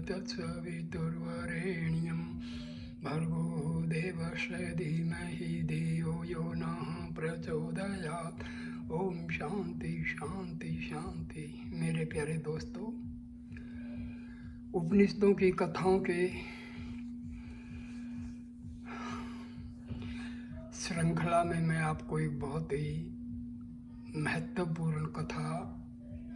तत्सवितुर्वरेण्यं भर्गो देवस्य धीमहि धियो यो नः प्रचोदयात्। ओम शांति शांति शांति। मेरे प्यारे दोस्तों, उपनिषदों की कथाओं के श्रृंखला में मैं आपको एक बहुत ही महत्वपूर्ण कथा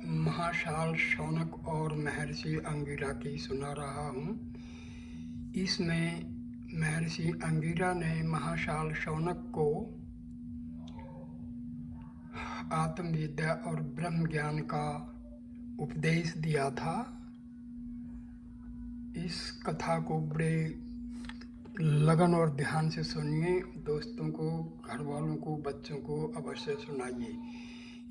महाशाल शौनक और महर्षि अंगिरा की सुना रहा हूँ। इसमें महर्षि अंगिरा ने महाशाल शौनक को आत्मविद्या और ब्रह्म ज्ञान का उपदेश दिया था। इस कथा को बड़े लगन और ध्यान से सुनिए। दोस्तों को, घर वालों को, बच्चों को अवश्य सुनाइए।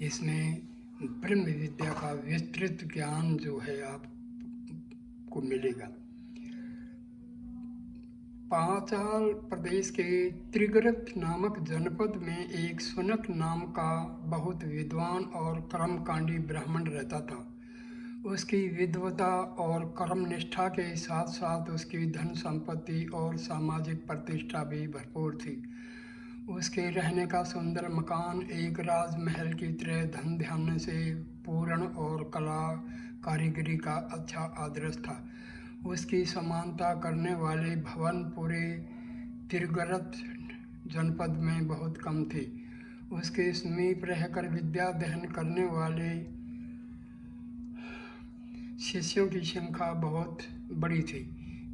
इसमें ब्रह्म विद्या का विस्तृत ज्ञान जो है आपको मिलेगा। पांचाल प्रदेश के त्रिगर्त नामक जनपद में एक सुनक नाम का बहुत विद्वान और कर्मकांडी ब्राह्मण रहता था। उसकी विद्वता और कर्मनिष्ठा के साथ साथ उसकी धन संपत्ति और सामाजिक प्रतिष्ठा भी भरपूर थी। उसके रहने का सुंदर मकान एक राजमहल की तरह धन ध्यान से पूर्ण और कला कारीगरी का अच्छा आदर्श था। उसकी समानता करने वाले भवन पूरे त्रिगर्त जनपद में बहुत कम थे। उसके समीप रहकर विद्या अध्ययन करने वाले शिष्यों की संख्या बहुत बड़ी थी।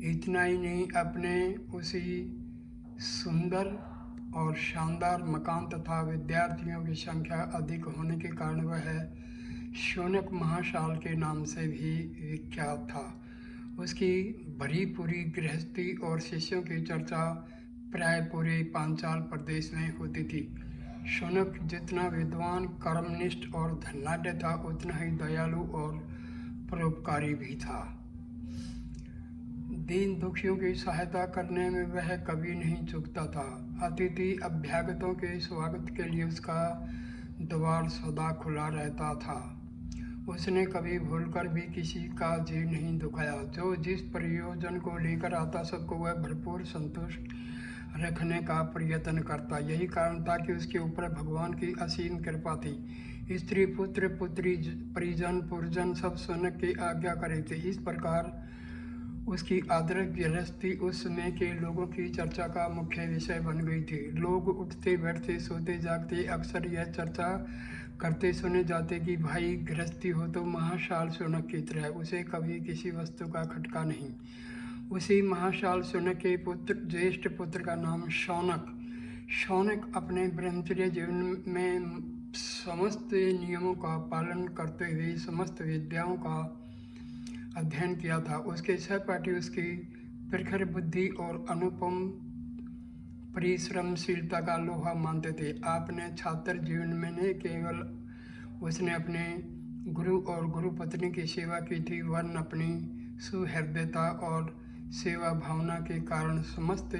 इतना ही नहीं, अपने उसी सुंदर और शानदार मकान तथा विद्यार्थियों की संख्या अधिक होने के कारण वह शौनक महाशाल के नाम से भी विख्यात था। उसकी भरी पूरी गृहस्थी और शिष्यों की चर्चा प्राय पूरे पांचाल प्रदेश में होती थी। शौनक जितना विद्वान, कर्मनिष्ठ और धनाढ्य था, उतना ही दयालु और परोपकारी भी था। दीन दुखियों की सहायता करने में वह कभी नहीं चूकता था। अतिथि अभ्यागतों के स्वागत के लिए उसका द्वार सदा खुला रहता था। उसने कभी भूलकर भी किसी का जी नहीं दुखाया। जो जिस प्रयोजन को लेकर आता, सबको वह भरपूर संतुष्ट रखने का प्रयत्न करता। यही कारण था कि उसके ऊपर भगवान की असीम कृपा थी। स्त्री, पुत्र, पुत्री, परिजन, पुरजन सब शौनक की आज्ञा करे थे। इस प्रकार उसकी आदर्श गृहस्थी उस समय के लोगों की चर्चा का मुख्य विषय बन गई थी। लोग उठते बैठते, सोते जागते अक्सर यह चर्चा करते सुने जाते कि भाई गृहस्थी हो तो महाशाल शौनक की तरह। उसे कभी किसी वस्तु का खटका नहीं। उसी महाशाल शौनक के पुत्र, ज्येष्ठ पुत्र का नाम शौनक। शौनक अपने ब्रह्मचर्य जीवन में समस्त नियमों का पालन करते हुए समस्त विद्याओं का अध्ययन किया था। उसके सहपाठी उसकी प्रखर बुद्धि और अनुपम परिश्रमशीलता का लोहा मानते थे। आपने छात्र जीवन में न केवल उसने अपने गुरु और गुरु पत्नी की सेवा की थी, वरन अपनी सुहृदयता और सेवा भावना के कारण समस्त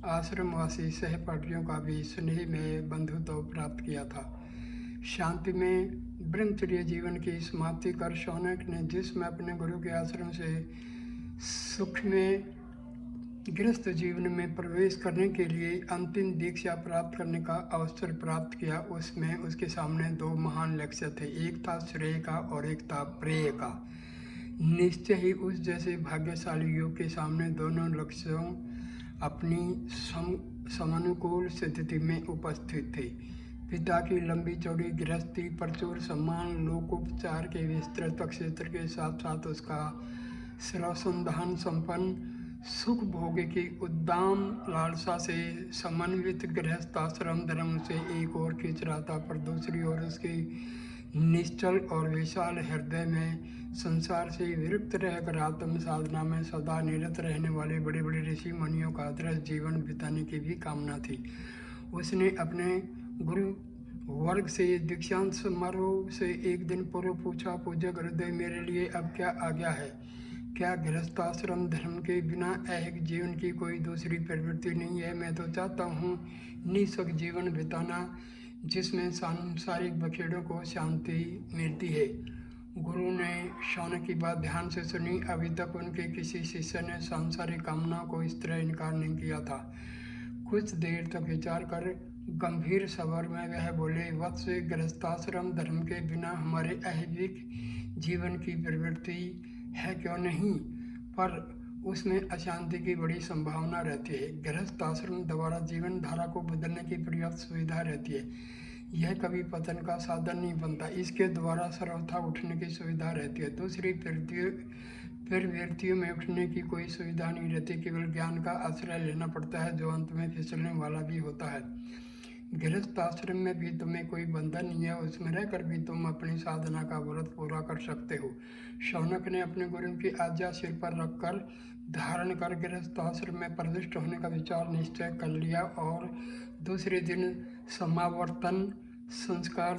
आश्रमवासी सहपाठियों का भी स्नेह में बंधुत्व प्राप्त किया था। शांति में ब्रह्मचर्य जीवन की समाप्ति कर शौनक ने जिसमें अपने गुरु के आश्रम से सुख में गृहस्थ जीवन में प्रवेश करने के लिए अंतिम दीक्षा प्राप्त करने का अवसर प्राप्त किया, उसमें उसके सामने दो महान लक्ष्य थे। एक था श्रेय का और एक था प्रेय का। निश्चय ही उस जैसे भाग्यशाली युग के सामने दोनों लक्ष्यों अपनी समानुकूल स्थिति में उपस्थित थे। पिता की लंबी चौड़ी गृहस्थी, प्रचुर सम्मान, लोकोपचार के विस्तृत क्षेत्र के साथ साथ उसका सर्वसंधान संपन्न सुख भोग की उद्दाम लालसा से समन्वित गृहस्थाश्रम धर्म से एक ओर खींच रहा था, पर दूसरी ओर उसकी निश्चल और विशाल हृदय में संसार से विरक्त रहकर आत्म साधना में सदा निरत रहने वाले बड़े बड़े ऋषि मुनियों का आदर्श जीवन बिताने की भी कामना थी। उसने अपने गुरु वर्ग से दीक्षांत समारोह से एक दिन पूर्व पूछा, पूज्य गुरुदेव, मेरे लिए अब क्या आज्ञा है? क्या गृहस्थाश्रम धर्म के बिना ऐहिक जीवन की कोई दूसरी प्रवृत्ति नहीं है? मैं तो चाहता हूँ निःसुख जीवन बिताना, जिसमें सांसारिक बखेड़ों को शांति मिलती है। गुरु ने शौनक की बात ध्यान से सुनी। अभी तक उनके किसी शिष्य ने सांसारिक कामनाओं को इस तरह इनकार नहीं किया था। कुछ देर तक विचार कर गंभीर स्वर में वह बोले, वत्स, गृहस्थाश्रम धर्म के बिना हमारे ऐहिक जीवन की प्रवृत्ति है क्यों नहीं, पर उसमें अशांति की बड़ी संभावना रहती है। गृहस्थ आश्रम द्वारा जीवन धारा को बदलने की पर्याप्त सुविधा रहती है। यह कभी पतन का साधन नहीं बनता। इसके द्वारा सर्वथा उठने की सुविधा रहती है। दूसरी प्रवृत्तियों में उठने की कोई सुविधा नहीं रहती। केवल ज्ञान का आश्रय लेना पड़ता है, जो अंत में फिसलने वाला भी होता है। गृहस्थ आश्रम में भी तुम्हें कोई बंधन नहीं है। उसमें रहकर भी तुम अपनी साधना का व्रत पूरा कर सकते हो। शौनक ने अपने गुरु की आज्ञा सिर पर रखकर धारण कर गृहस्थ आश्रम में प्रविष्ट होने का विचार निश्चय कर लिया और दूसरे दिन समावर्तन संस्कार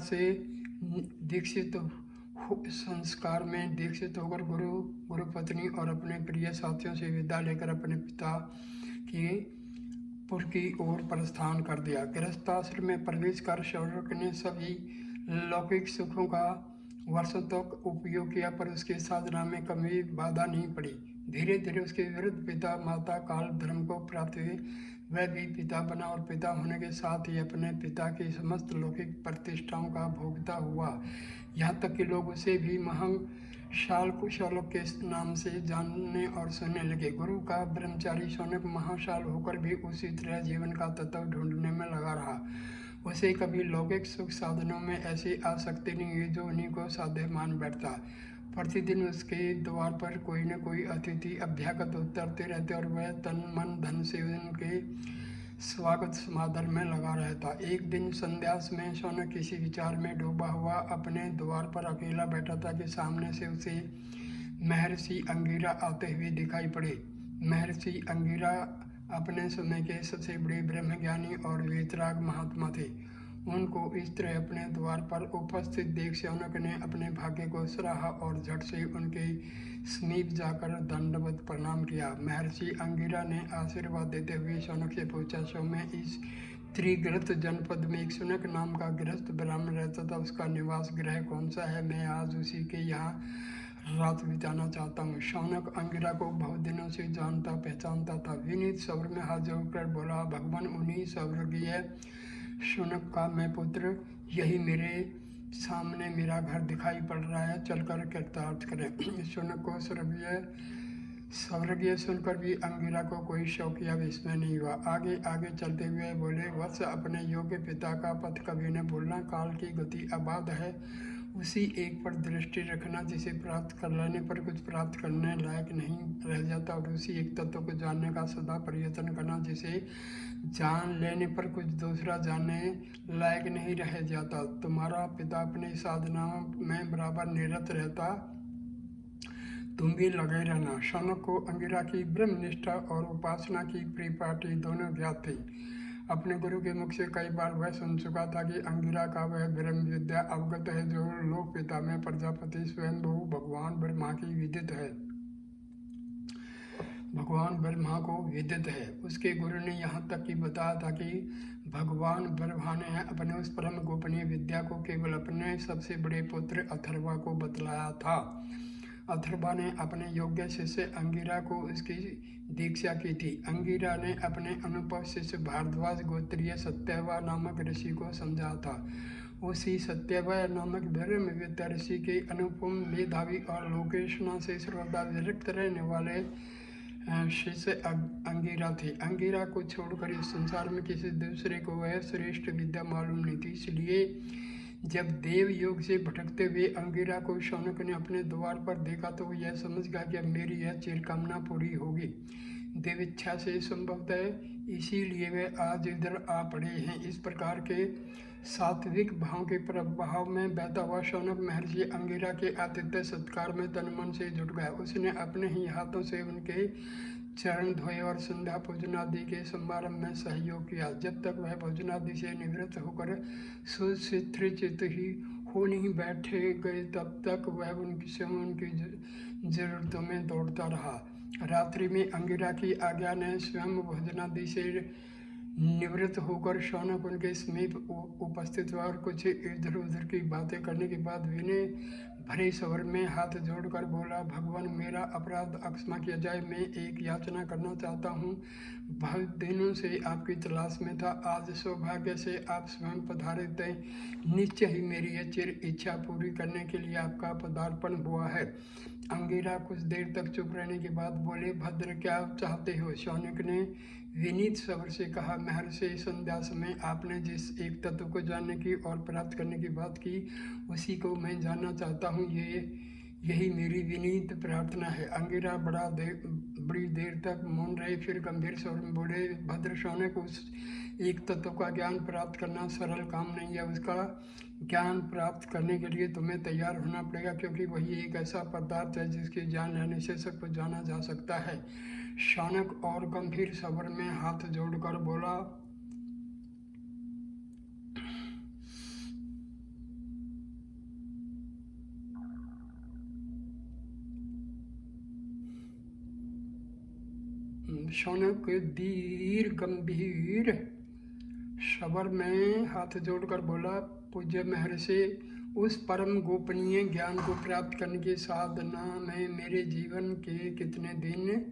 में दीक्षित होकर गुरु पत्नी और अपने प्रिय साथियों से विदा लेकर अपने पिता की पुर की ओर प्रस्थान कर दिया। गृहस्थाश्रम में प्रवेश कर शौनक ने सभी लौकिक सुखों का वर्षों तक उपयोग किया, पर उसकी साधना में कभी बाधा नहीं पड़ी। धीरे धीरे उसके विरुद्ध पिता माता काल धर्म को प्राप्त हुए। वह भी पिता बना और पिता होने के साथ ही अपने पिता की समस्त लौकिक प्रतिष्ठाओं का भोगता हुआ। यहाँ तक कि लोग उसे भी महंग शौनक के नाम से जानने और सुनने लगे। गुरु का ब्रह्मचारी शौनक महाशाल होकर भी उसी तरह जीवन का तत्व ढूंढने में लगा रहा। उसे कभी लौकिक सुख साधनों में ऐसी आसक्ति नहीं हुई जो उन्हीं को साध्य मान बैठता। प्रतिदिन उसके द्वार पर कोई न कोई अतिथि अभ्यागत उतरते रहते और वह तन मन धन से उनके स्वागत समादर में लगा रहता। एक दिन संध्या में शौनक किसी विचार में डूबा हुआ अपने द्वार पर अकेला बैठा था कि सामने से उसे महर्षि अंगिरा आते हुए दिखाई पड़े। महर्षि अंगिरा अपने समय के सबसे बड़े ब्रह्मज्ञानी और वीतराग महात्मा थे। उनको इस तरह अपने द्वार पर उपस्थित देख शौनक ने अपने भाग्य को सराहा और झट से उनके समीप जाकर दंडवत प्रणाम किया। महर्षि अंगिरा ने आशीर्वाद देते हुए शौनक से पूछा, सौम्य, इस त्रिगृत जनपद में एक शौनक नाम का गृहस्थ ब्राह्मण रहता था, उसका निवास गृह कौन सा है? मैं आज उसी के यहाँ रात बिताना चाहता हूँ। शौनक अंगिरा को बहुत दिनों से जानता पहचानता था। विनीत स्वर में हाथ जोड़कर बोला, भगवान, उन्हीं स्वर्गीय शौनक का मैं पुत्र, यही मेरे सामने मेरा घर दिखाई पड़ रहा है, चलकर कृतार्थ करें। शौनक को स्वर्गीय सुनकर भी अंगिरा को कोई शौक या विस्मय नहीं हुआ। आगे आगे चलते हुए बोले, वत्स, अपने योग्य पिता का पथ कभी न भूलना। काल की गति अबाध है, उसी एक पर दृष्टि रखना जिसे प्राप्त कर लेने पर कुछ प्राप्त करने लायक नहीं रह जाता, और उसी एक तत्व को जानने का सदा प्रयत्न करना जिसे जान लेने पर कुछ दूसरा जानने लायक नहीं रह जाता। तुम्हारा पिता अपनी साधना में बराबर निरत रहता, तुम भी लगे रहना। शौनक को अंगिरा की ब्रह्मनिष्ठा और उपासना की परिपाटी दोनों ज्ञात थी। अपने गुरु के मुख से कई बार वह सुन चुका था कि अंगिरा का वह ब्रह्म विद्या अवगत है जो लोक पिता में प्रजापति स्वयं भगवान ब्रह्मा की विदित है, भगवान ब्रह्मा को विदित है। उसके गुरु ने यहाँ तक कि बताया था कि भगवान ब्रह्मा ने अपने उस परम गोपनीय विद्या को केवल अपने सबसे बड़े पुत्र अथर्वा को बतलाया था। अथर्वा ने अपने योग्य शिष्य अंगिरा को उसकी दीक्षा की थी। अंगिरा ने अपने अनुभव शिष्य भारद्वाज गोत्रीय सत्यवा नामक ऋषि को समझा था। उसी सत्यवा नामक ब्रह्मविद्या ऋषि के अनुपम मेधावी और लोकेशना से सर्वदा विरक्त रहने वाले शिष्य अंगिरा थे। अंगिरा को छोड़कर इस संसार में किसी दूसरे को वह श्रेष्ठ विद्या मालूम नहीं थी। इसलिए जब देव योग से भटकते हुए अंगिरा को शौनक ने अपने द्वार पर देखा तो यह समझ गया कि अब मेरी यह चिरकामना पूरी होगी। देव इच्छा से संभवतः इसीलिए वे आज इधर आ पड़े हैं। इस प्रकार के सात्विक भाव के प्रभाव में बहता हुआ शौनक महर्षि अंगिरा के आतिथ्य सत्कार में तन मन से जुट गया। उसने अपने ही हाथों से उनके चरण धोए और संध्या भोजनादि के समारंभ में सहयोग किया। जब तक वह भोजनादि से निवृत्त होकर सुस्थिरचित ही हो नहीं बैठे गए, तब तक वह उनकी जरूरतों में दौड़ता रहा। रात्रि में अंगिरा की आज्ञा ने स्वयं भोजनादि से निवृत्त होकर शौनक उनके समीप उपस्थित हुआ और कुछ इधर उधर की बातें करने के बाद विनय भरे स्वर में हाथ जोड़कर बोला, भगवान मेरा अपराध क्षमा किया जाए। मैं एक याचना करना चाहता हूँ। बहुत दिनों से आपकी तलाश में था, आज सौभाग्य से आप स्वयं पधारे थे। निश्चय ही मेरी यह चिर इच्छा पूरी करने के लिए आपका पदार्पण हुआ है। अंगिरा कुछ देर तक चुप रहने के बाद बोले, भद्र क्या चाहते हो? शौनक ने विनीत स्वर से कहा, महर्षि संध्या समय आपने जिस एक तत्व को जानने की और प्राप्त करने की बात की उसी को मैं जानना चाहता हूँ। यही मेरी विनीत प्रार्थना है। अंगिरा बड़ी देर तक मौन रहे, फिर गंभीर स्वर में बोले, भद्र शौनक, उस एक तत्व का ज्ञान प्राप्त करना सरल काम नहीं है। उसका ज्ञान प्राप्त करने के लिए तुम्हें तैयार होना पड़ेगा, क्योंकि वही एक ऐसा पदार्थ है जिसके जान लेने से सब कुछ जाना जा सकता है। शौनक और गंभीर स्वर में हाथ जोड़कर बोला, शौनक दीर्घ गंभीर स्वर में हाथ जोड़कर बोला, पूज्य महर्षि, उस परम गोपनीय ज्ञान को प्राप्त करने की साधना में मेरे जीवन के कितने दिन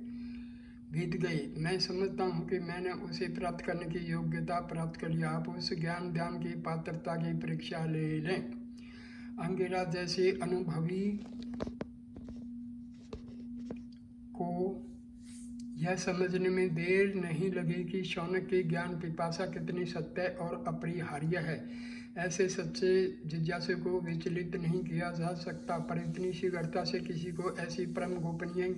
बीत गए। मैं समझता हूँ कि मैंने उसे प्राप्त करने की योग्यता प्राप्त कर लिया। आप उस ज्ञान ध्यान की पात्रता की परीक्षा ले लें। अंगिरा जैसे अनुभवी को यह समझने में देर नहीं लगी कि शौनक की ज्ञान पिपासा कितनी सत्य और अपरिहार्य है। ऐसे सच्चे जिज्ञासु को विचलित नहीं किया जा सकता, पर इतनी शीघ्रता से किसी को ऐसी परम गोपनीय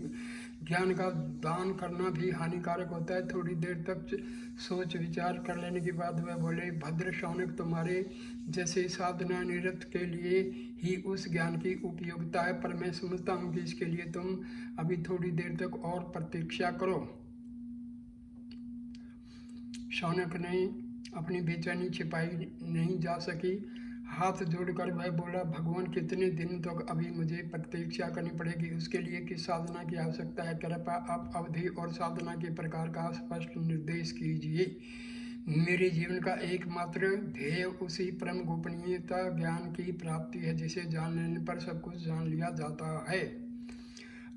ज्ञान का दान करना भी हानिकारक होता है। थोड़ी देर तक सोच विचार कर लेने के बाद वह बोले, भद्र शौनक, तुम्हारे जैसे साधना निरत के लिए ही उस ज्ञान की उपयोगिता है, पर मैं समझता हूँ कि इसके लिए तुम अभी थोड़ी देर तक और प्रतीक्षा करो। शौनक ने अपनी बेचैनी छिपाई नहीं जा सकी। हाथ जोड़कर वह बोला, भगवान, कितने दिन तक अभी मुझे प्रतीक्षा करनी पड़ेगी? उसके लिए किस साधना की आवश्यकता है? कृपया आप अवधि और साधना के प्रकार का स्पष्ट निर्देश कीजिए। मेरे जीवन का एकमात्र ध्येय उसी परम गोपनीयता ज्ञान की प्राप्ति है जिसे जान लेने पर सब कुछ जान लिया जाता है।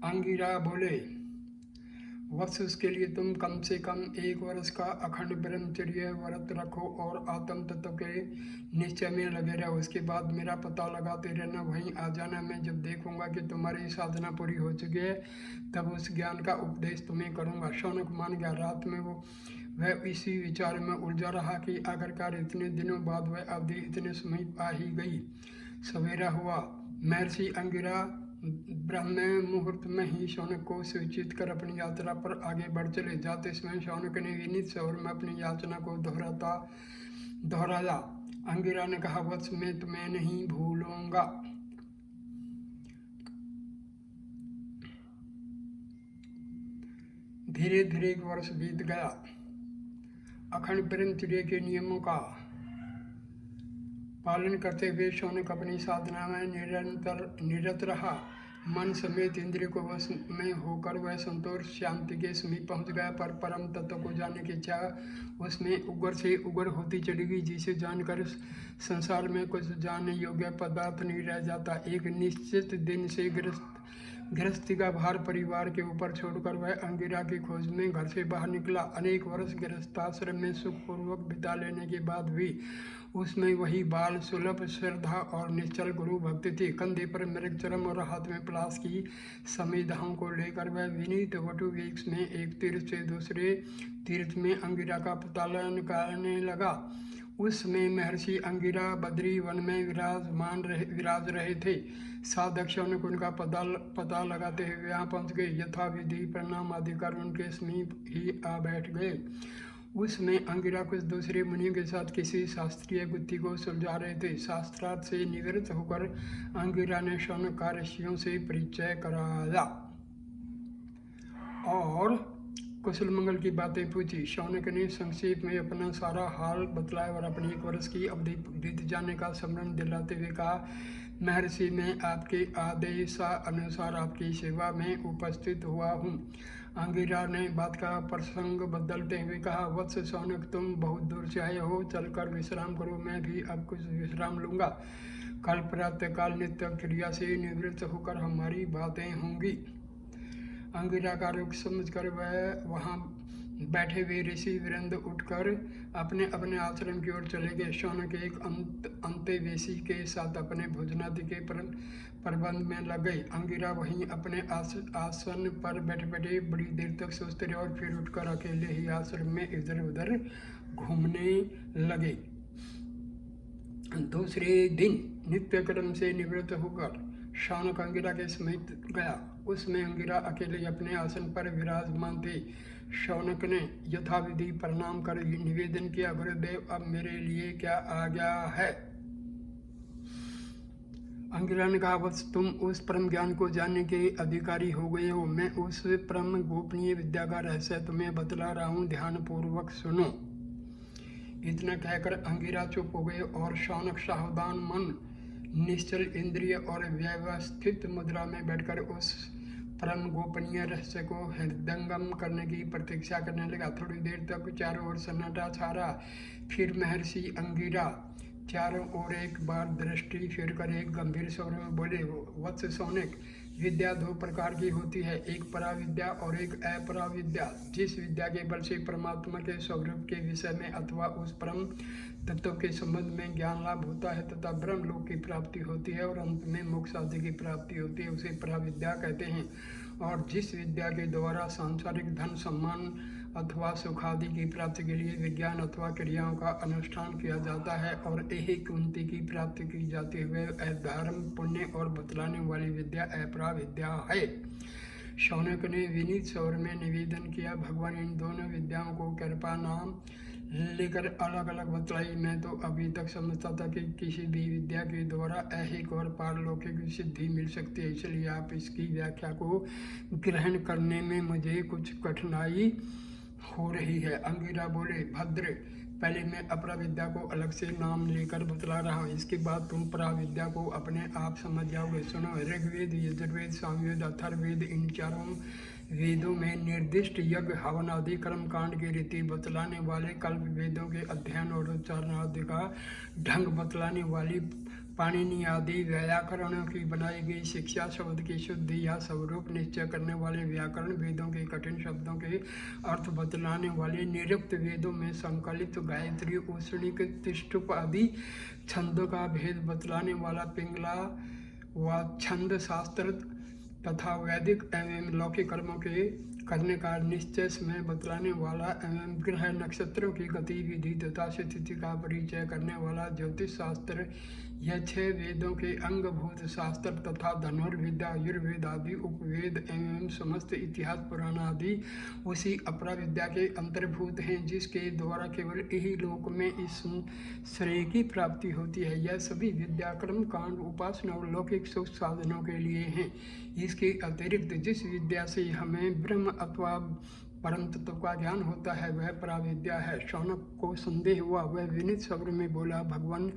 अंगिरा बोले, वत्स, उसके लिए तुम कम से कम 1 वर्ष का अखंड ब्रह्मचर्य व्रत रखो और आत्म तत्व के निश्चय में लगे रहो। उसके बाद मेरा पता लगाते रहना, वहीं आ जाना। मैं जब देखूंगा कि तुम्हारी साधना पूरी हो चुकी है तब उस ज्ञान का उपदेश तुम्हें करूंगा। शौनक मान गया। रात में वह इसी विचार में उलझा रहा कि आखिरकार इतने दिनों बाद वह अवधि इतने समीप आ ही गई। सवेरा हुआ। महर्षि अंगिरा ब्रह्म मुहूर्त में ही शौनक को सूचित कर अपनी यात्रा पर आगे बढ़ चले। जाते समय शौनक ने विनीत स्वर में अपनी याचना को दोहराया। अंगिरा ने कहा, वत्स, मैं तुम्हें नहीं भूलूंगा। धीरे धीरे 1 वर्ष बीत गया। अखंड ब्रह्मचर्य के नियमों का पालन करते हुए शौनक अपनी साधना में निरत रहा। मन समेत इंद्रिय को वश में होकर वह संतोष शांति के समीप पहुंच गया, पर परम तत्व को जानने की इच्छा उसमें उग्र से उग्र होती चली गई, जिसे जानकर संसार में कुछ जानने योग्य पदार्थ नहीं रह जाता। एक निश्चित दिन से गृहस्थी का भार परिवार के ऊपर छोड़कर वह अंगिरा की खोज में घर से बाहर निकला। अनेक वर्ष गृहस्थाश्रम में सुखपूर्वक बिता लेने के बाद भी उसमें वही बाल सुलभ श्रद्धा और निश्चल गुरु भक्ति थी। कंधे पर मृगचरम और हाथ में पलाश की समिधाओं को लेकर वह विनीत वटु वृक्ष में एक तीर्थ से दूसरे तीर्थ में अंगिरा का पता करने लगा। उस समय महर्षि अंगिरा बद्री वन में विराज रहे थे। साधक शौनक उनका पता लगाते हुए यहाँ पहुँच गए। यथाविधि प्रणाम आदि कर उनके समीप ही आ बैठ गए। उसमें अंगिरा कुछ दूसरे मुनियों के साथ किसी शास्त्रीय गुत्थी को सुलझा रहे थे। शास्त्रार्थ से निवृत्त होकर अंगिरा ने शौनक का ऋषियों से परिचय कराया और कुशल मंगल की बातें पूछी। शौनक ने संक्षेप में अपना सारा हाल बतलाया और अपनी 1 वर्ष की अवधि बीत जाने का स्मरण दिलाते हुए कहा, महर्षि, मैं आपके आदेश अनुसार आपकी सेवा में उपस्थित हुआ हूँ। अंगिरा ने बात का प्रसंग बदलते हुए कहा, वत्स शौनक, तुम बहुत दूर से आए हो, चलकर विश्राम करो, मैं भी अब कुछ विश्राम लूँगा। कल प्रातःकाल नित्य क्रिया से निवृत्त होकर हमारी बातें होंगी। अंगिरा का रुख समझकर वह वहाँ बैठे हुए ऋषि वीरेंद्र उठकर अपने अपने आश्रम की ओर चले गए। शौनक एक अंत्यवेशी के साथ अपने भोजनादि के प्रबंध में लग गई। अंगिरा वहीं अपने आसन पर बैठे बैठे बड़ी देर तक सोचते रहे और फिर उठकर अकेले ही आश्रम में इधर उधर घूमने लगे। दूसरे दिन नित्य कर्म से निवृत्त होकर शौनक अंगिरा के समीप गया। उसमें अंगिरा अकेले अपने आसन पर विराजमान थी। शौनक ने यथाविधि प्रणाम कर निवेदन किया, गुरुदेव, अब मेरे लिए क्या आज्ञा है? अंगिरा ने कहा, बस तुम उस परम ज्ञान को जानने के अधिकारी हो गए हो। मैं उस परम गोपनीय विद्या का रहस्य तुम्हें बतला रहा हूँ, ध्यान पूर्वक सुनो। इतना कहकर अंगिरा चुप हो गए और शौनक सावधान मन, निश्चल इंद्रिय और व्यवस्थित मुद्रा में बैठकर उस परम गोपनीय रहस्य को हृदयंगम करने की प्रतीक्षा करने लगा। थोड़ी देर तक चारों ओर सन्नाटा छा रहा। फिर महर्षि अंगिरा चारों ओर एक बार दृष्टि फिरकर एक गंभीर स्वर में बोले, वत्स शौनक, विद्या दो प्रकार की होती है, एक पराविद्या और एक अपराविद्या। जिस विद्या के बल से परमात्मा के स्वरूप के विषय में अथवा उस परम तत्व के संबंध में ज्ञान लाभ होता है तथा ब्रह्म लोक की प्राप्ति होती है और अंत में मोक्ष आदि की प्राप्ति होती है, उसे पराविद्या कहते हैं। और जिस विद्या के द्वारा सांसारिक धन सम्मान अथवा सुख आदि की प्राप्ति के लिए विज्ञान अथवा क्रियाओं का अनुष्ठान किया जाता है और ऐहिक उन्नति की प्राप्ति की जाती है, धर्म पुण्य और बतलाने वाली विद्या अपराविद्या है। शौनक ने विनीत स्वर में निवेदन किया, भगवान इन दोनों विद्याओं को कृपा नाम लेकर अलग अलग बतलाई। मैं तो अभी तक समझता था कि किसी भी विद्या के द्वारा ऐहिक और पारलौकिक सिद्धि मिल सकती है, इसलिए आप इसकी व्याख्या को ग्रहण करने में मुझे कुछ कठिनाई हो रही है। अंगिरा बोले, भद्र, पहले मैं अपराविद्या को अलग से नाम लेकर बतला रहा हूँ, इसके बाद तुम पराविद्या को अपने आप समझ जाओगे। सुनो, ऋग्वेद, यजुर्वेद, सामवेद, अथर्ववेद, इन चारों वेदों में निर्दिष्ट यज्ञ हवन आदि कर्म कांड की रीति बतलाने वाले, कल्प वेदों के अध्ययन और उच्चारण आदि का ढंग बतलाने वाली, पाणिनि आदि व्याकरणों की बनाई गई शिक्षा, शब्द की शुद्धि या स्वरूप निश्चय करने वाले व्याकरण, वेदों के कठिन शब्दों के अर्थ बतलाने वाले, निरुक्त वेदों में संकलित गायत्री, औषणिक, तिष्ठुप आदि छंदों का भेद बतलाने वाला पिंगला व छंद शास्त्र तथा वैदिक एवं लौकिक कर्मों के करने का निश्चय में बतलाने वाला एवं ग्रह नक्षत्रों की गतिविधि तथा स्थिति का परिचय करने वाला ज्योतिष शास्त्र, यह 6 वेदों के अंगभूत शास्त्र तथा धनुर्विद्या, आयुर्वेद आदि उपवेद एवं समस्त इतिहास पुराण आदि उसी अपराविद्या के अंतर्भूत हैं, जिसके द्वारा केवल यही लोक में इस श्रेय की प्राप्ति होती है। यह सभी विद्याक्रम कांड उपासना और लौकिक सुख साधनों के लिए हैं। इसके अतिरिक्त जिस विद्या से हमें ब्रह्म अथवा परम तत्व का ज्ञान होता है वह पराविद्या है। शौनक को संदेह हुआ, वह विनीत स्वर में बोला, भगवान,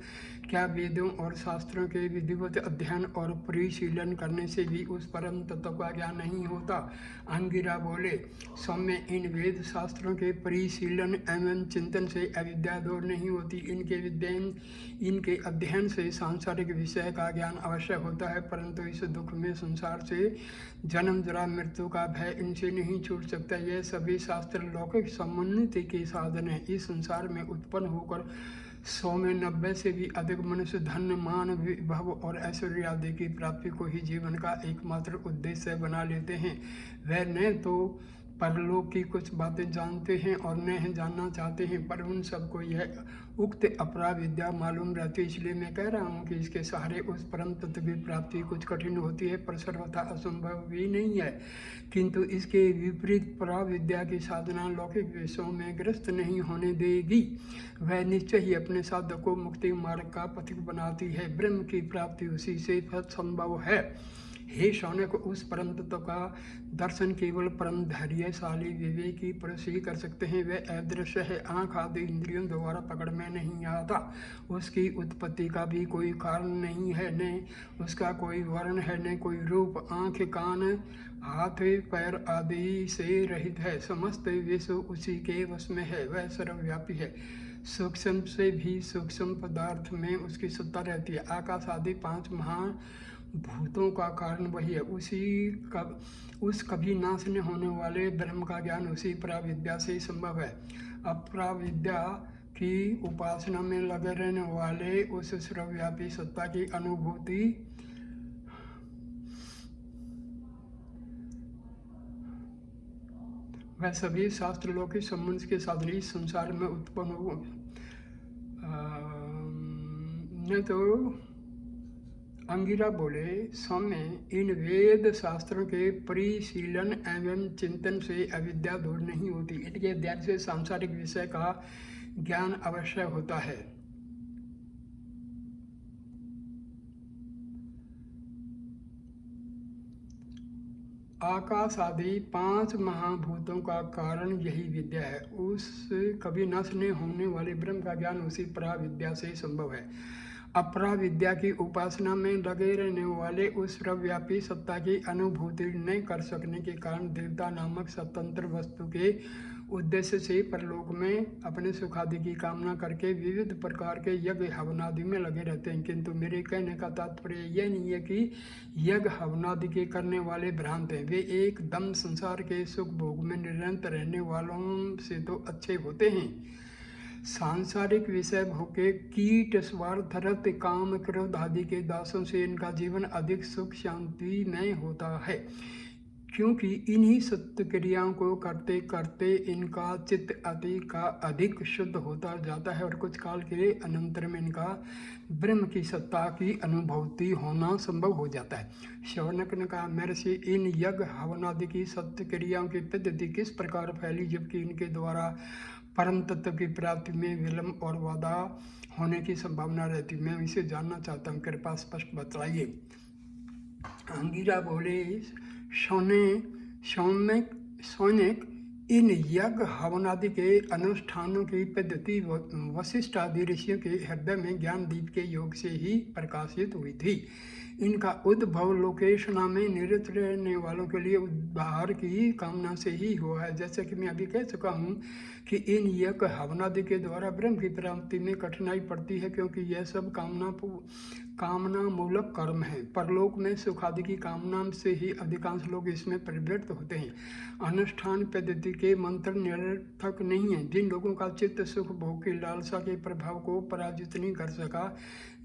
क्या वेदों और शास्त्रों के विधिवत अध्ययन और परिशीलन करने से भी उस परम तत्व का ज्ञान नहीं होता? अंगिरा बोले, सौम्य, इन वेद शास्त्रों के परिशीलन एवं चिंतन से अविद्या दूर नहीं होती। इनके अध्ययन से सांसारिक विषय का ज्ञान अवश्य होता है, परंतु इस दुख में संसार से जन्म जरा मृत्यु का भय इनसे नहीं छूट सकता। यह सभी शास्त्र लौकिक समुन्नति के साधन है। इस संसार में उत्पन्न होकर 100 में 90 से भी अधिक मनुष्य धन, मान, विभव और ऐश्वर्य आदि की प्राप्ति को ही जीवन का एकमात्र उद्देश्य बना लेते हैं। वह न तो परलोक की कुछ बातें जानते हैं और न जानना चाहते हैं, पर उन सबको यह उक्त अपराविद्या मालूम रहती है। इसलिए मैं कह रहा हूँ कि इसके सहारे उस परम तत्व की प्राप्ति कुछ कठिन होती है, पर सर्वथा असंभव भी नहीं है। किंतु इसके विपरीत पराविद्या की साधना लौकिक विषयों में ग्रस्त नहीं होने देगी। वह निश्चय ही अपने साधक को मुक्ति मार्ग का पथिक बनाती है। ब्रह्म की प्राप्ति उसी से संभव है। हे शौनक, उस परम तत्व का दर्शन केवल परम धैर्यशाली विवेकी पुरुष ही कर सकते हैं। वह अदृश्य है, आँख आदि इंद्रियों द्वारा पकड़ में नहीं आता। उसकी उत्पत्ति का भी कोई कारण नहीं है, न उसका कोई वर्ण है, न कोई रूप। आँख, कान, हाथ, पैर आदि से रहित है। समस्त विश्व उसी के वश में है। वह सर्वव्यापी है। सूक्ष्म से भी सूक्ष्म पदार्थ में उसकी सत्ता रहती है। आकाश आदि 5 महाभूतों का कारण वही है। उस कभी नाश न होने वाले ब्रह्म का ज्ञान उसी पराविद्या से संभव है। अपराविद्या की उपासना में लगे रहने वाले उस सर्वव्यापी सत्ता की अनुभूति वह सभी शास्त्र लोग के संबंध के साधन इस संसार में उत्पन्न हो। न तो अंगिरा बोले, सौम्य, इन वेद शास्त्रों के परिशीलन एवं चिंतन से अविद्या दूर नहीं होती। इनके अध्ययन से सांसारिक विषय का ज्ञान अवश्य होता है। आकाश आदि 5 महाभूतों का कारण यही विद्या है। उस कभी नष्ट नहीं होने वाले ब्रह्म का ज्ञान उसी पराविद्या से संभव है। अपराविद्या की उपासना में लगे रहने वाले उस सर्वव्यापी सत्ता की अनुभूति नहीं कर सकने के कारण देवता नामक स्वतंत्र वस्तु के उद्देश्य से परलोक में अपने सुख आदि की कामना करके विविध प्रकार के यज्ञ हवनादि में लगे रहते हैं। किंतु मेरे कहने का तात्पर्य यह नहीं है कि यज्ञ हवनादि के करने वाले भ्रांत हैं। वे एकदम संसार के सुख भोग में निरंतर रहने वालों से तो अच्छे होते हैं। सांसारिक विषय भोग के कीट, स्वार्थ, रत, काम, क्रोध आदि के दासों से इनका जीवन अधिक सुख शांति में होता है, क्योंकि इन्हीं सत्य क्रियाओं को करते करते इनका चित्त अति का अधिक शुद्ध होता जाता है और कुछ काल के अनंतर में इनका ब्रह्म की सत्ता की अनुभूति होना संभव हो जाता है। शौनक ने कहा, महर्षि, इन यज्ञ हवनादि की सत्य क्रियाओं की पद्धति किस प्रकार फैली, जबकि इनके द्वारा परम तत्व की प्राप्ति में विलंब और बाधा होने की संभावना रहती। मैं इसे जानना चाहता हूँ, कृपया स्पष्ट बताइए। अंगिरा बोले, सौनक, इन यज्ञ हवनादि के अनुष्ठानों की पद्धति वशिष्ठ आदि ऋषियों के हृदय में ज्ञान दीप के योग से ही प्रकाशित हुई थी। इनका उद्भव लोकेशना में निरत रहने वालों के लिए उद्धार की कामना से ही हुआ है। जैसे कि मैं अभी कह चुका हूँ कि इन यज्ञ हवनादि के द्वारा ब्रह्म की प्राप्ति में कठिनाई पड़ती है, क्योंकि यह सब कामना मूलक कर्म है। परलोक में सुख आदि की कामना से ही अधिकांश लोग इसमें प्रवृत्त होते हैं। अनुष्ठान पद्धति के मंत्र निरर्थक नहीं है। जिन लोगों का चित्त सुख भोग की लालसा के प्रभाव को पराजित नहीं कर सका,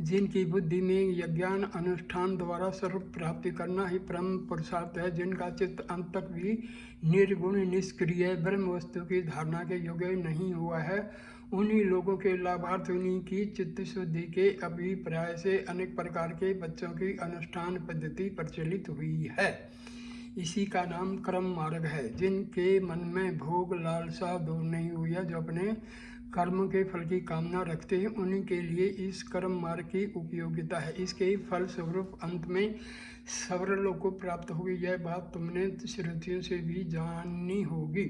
जिनकी बुद्धि में यज्ञान अनुष्ठान द्वारा सर्व प्राप्ति करना ही परम पुरुषार्थ है, जिनका चित्त अंत तक भी निर्गुण निष्क्रिय ब्रह्म वस्तु की धारणा के योग्य नहीं हुआ है, उन्हीं लोगों के लाभार्थ उन्हीं की चित्त शुद्धि के अभिप्राय से अनेक प्रकार के बच्चों की अनुष्ठान पद्धति प्रचलित हुई है। इसी का नाम कर्म मार्ग है। जिनके मन में भोग लालसा दूर नहीं हुई है, जो अपने कर्म के फल की कामना रखते हैं, उन्हीं के लिए इस कर्म मार्ग की उपयोगिता है। इसके फल स्वरूप अंत में सर्वलोक को प्राप्त होगी। यह बात तुमने श्रुतियों से भी जानी होगी।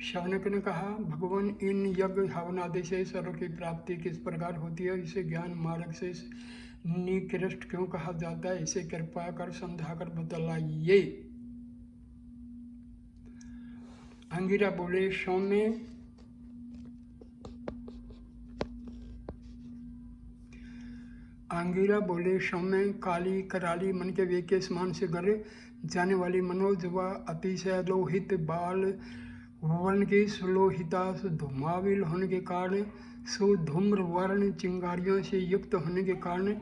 शौनक ने कहा, भगवान, इन यज्ञ हवनादि से सर्व की प्राप्ति किस प्रकार होती है? इसे ज्ञान मार्ग से निकृष्ट क्यों कहा जाता है? इसे कृपा कर समझाकर बतलाइए। अंगिरा बोले, सौम्य, काली कराली मन के वेग के समान से गर जाने वाली मनोज व अतिशय लोहित बाल वर्ण की सुलोहिता धूमाविल होने के कारण, सुधूम्र वर्ण चिंगारियों से युक्त होने के कारण,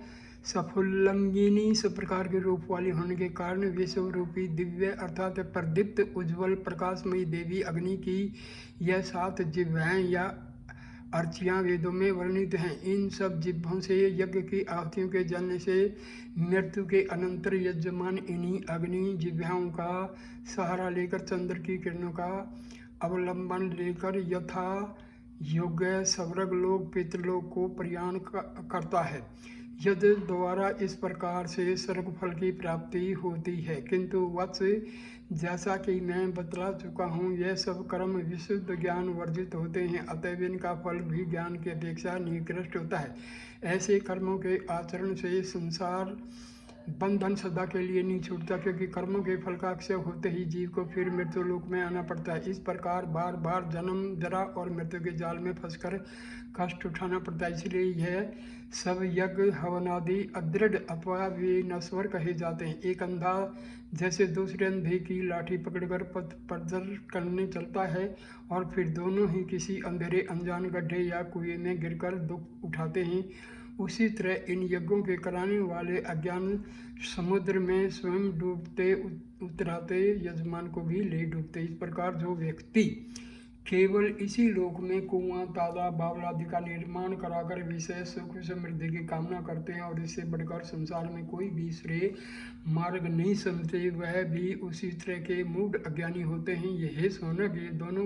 सफुल्लंगिनी सब प्रकार के रूप वाली होने के कारण, विश्व रूपी दिव्य अर्थात प्रदीप्त उज्ज्वल प्रकाशमयी देवी अग्नि की यह 7 जिह्वाएं या अर्चियाँ वेदों में वर्णित हैं। इन सब जिह्वों से यज्ञ की आहुतियों के जलने से मृत्यु के अनंतर यजमान इन्हीं अग्नि जिह्वाओं का सहारा लेकर चंद्र की किरणों का अवलंबन लेकर यथा योग्य स्वर्ग लोक पितृलोक को प्रयाण करता है। यदि द्वारा इस प्रकार से स्वर्ग फल की प्राप्ति होती है। किंतु वत्स, जैसा कि मैं बतला चुका हूँ, यह सब कर्म विशुद्ध ज्ञान वर्जित होते हैं, अतएव इनका फल भी ज्ञान की अपेक्षा निकृष्ट होता है। ऐसे कर्मों के आचरण से संसार बंधन सदा के लिए नहीं छूटता, क्योंकि कर्मों के फल का अक्षय होते ही जीव को फिर मृत्यु लोक में आना पड़ता है। इस प्रकार बार बार जन्म, जरा और मृत्यु के जाल में फंसकर कष्ट उठाना पड़ता है। इसलिए यह सब यज्ञ हवनादि अदृढ़ अथवा विनश्वर कहे जाते हैं। एक अंधा जैसे दूसरे अंधे की लाठी पकड़कर पथ प्रदर्शन करने चलता है और फिर दोनों ही किसी अंधेरे अनजान गड्ढे या कुएं में गिरकर दुख उठाते हैं, उसी तरह इन यज्ञों के कराने वाले अज्ञान समुद्र में स्वयं डूबते उतराते यजमान को भी ले डूबते। इस प्रकार जो व्यक्ति केवल इसी लोक में कुआं, तालाब, बावला आदि का निर्माण कराकर विषय सुख समृद्धि की कामना करते हैं और इससे बढ़कर संसार में कोई भी श्रेय मार्ग नहीं समझते, वह भी उसी तरह के मूढ़ अज्ञानी होते हैं। यह सोनक, ये दोनों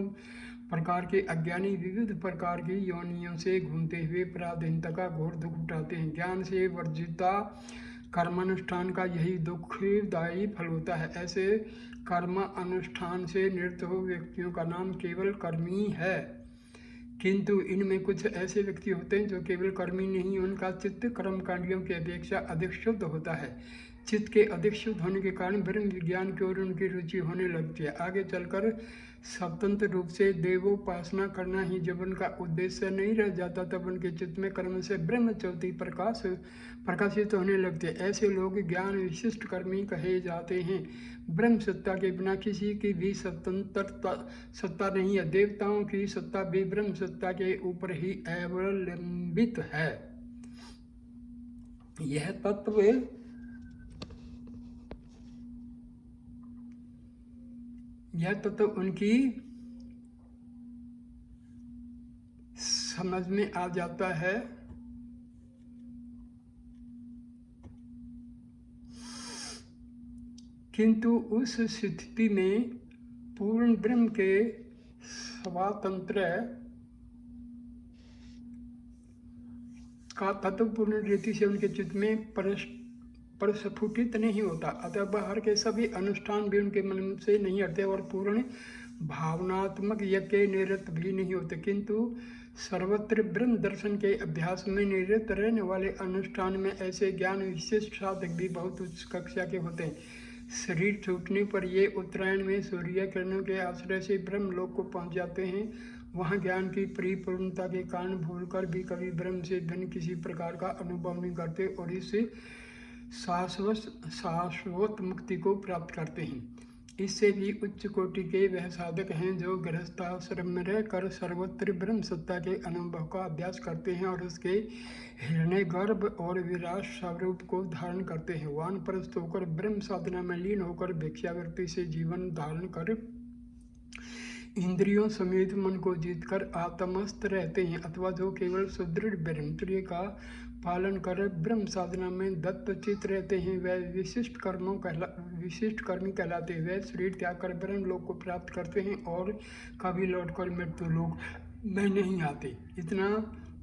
प्रकार के अज्ञानी विविध प्रकार की योनियों से घूमते हुए पराधीनता का घोर दुख उठाते हैं। ज्ञान से वर्जिता कर्मानुष्ठान का यही दुखदायी फल होता है। ऐसे कर्म अनुष्ठान से निरत हो व्यक्तियों का नाम केवल कर्मी है। किंतु इनमें कुछ ऐसे व्यक्ति होते हैं जो केवल कर्मी नहीं, उनका चित्त कर्मकांडियों की अपेक्षा अधिक शुद्ध होता है। चित्त के अधिक शुद्ध होने के कारण ब्रह्म विज्ञान की ओर उनकी रुचि होने लगती है। आगे चलकर स्वतंत्र रूप से देवोपासना करना ही जब उनका उद्देश्य नहीं रह जाता, तब उनके चित्त में कर्म से ब्रह्म ज्योति प्रकाशित होने लगते हैं। ऐसे लोग ज्ञान विशिष्ट कर्मी कहे जाते हैं। ब्रह्म सत्ता के बिना किसी की भी स्वतंत्रता सत्ता नहीं है। देवताओं की सत्ता भी ब्रह्म सत्ता के ऊपर ही अवलंबित है। यह तत्व उनकी समझ में आ जाता है। किंतु उस स्थिति में पूर्ण ब्रह्म के स्वातंत्र का तत्व पूर्ण रीति से उनके चित्त में प्रस्फुटित नहीं होता, अतः बाहर के सभी अनुष्ठान भी उनके मन से नहीं हटते और पूर्ण भावनात्मक यज्ञ के निरत भी नहीं होते। किंतु सर्वत्र ब्रह्म दर्शन के अभ्यास में निरत रहने वाले अनुष्ठान में ऐसे ज्ञान विशिष्ट साधक भी बहुत उच्च कक्षा के होते हैं। शरीर छूटने पर ये उत्तरायण में सूर्य किरणों के आश्रय से ब्रह्म लोक को पहुंच जाते हैं। वहाँ ज्ञान की परिपूर्णता के कारण भूलकर भी कभी ब्रह्म से भिन्न किसी प्रकार का अनुभव नहीं करते और इससे शाश्वत मुक्ति को प्राप्त करते हैं। इससे भी उच्च कोटि के वह साधक हैं जो गृहस्थाश्रम में रहकर सर्वत्र ब्रह्म सत्ता के अनुभव का अभ्यास करते हैं और उसके हिरण्य गर्भ और विराट स्वरूप को धारण करते हैं। वानप्रस्थ होकर ब्रह्म साधना में लीन होकर भिक्षावृत्ति से जीवन धारण कर इंद्रियों समेत मन को जीतकर आत्मस्थ रहते हैं, अथवा जो केवल सुदृढ़ ब्रह्मचर्य का पालन कर ब्रह्म साधना में दत्तचित रहते हैं, वह विशिष्ट कर्मी कहलाते हैं। वह शरीर त्याग कर ब्रह्म लोक को प्राप्त करते हैं और कभी लौटकर मृत्यु लोक में नहीं आते। इतना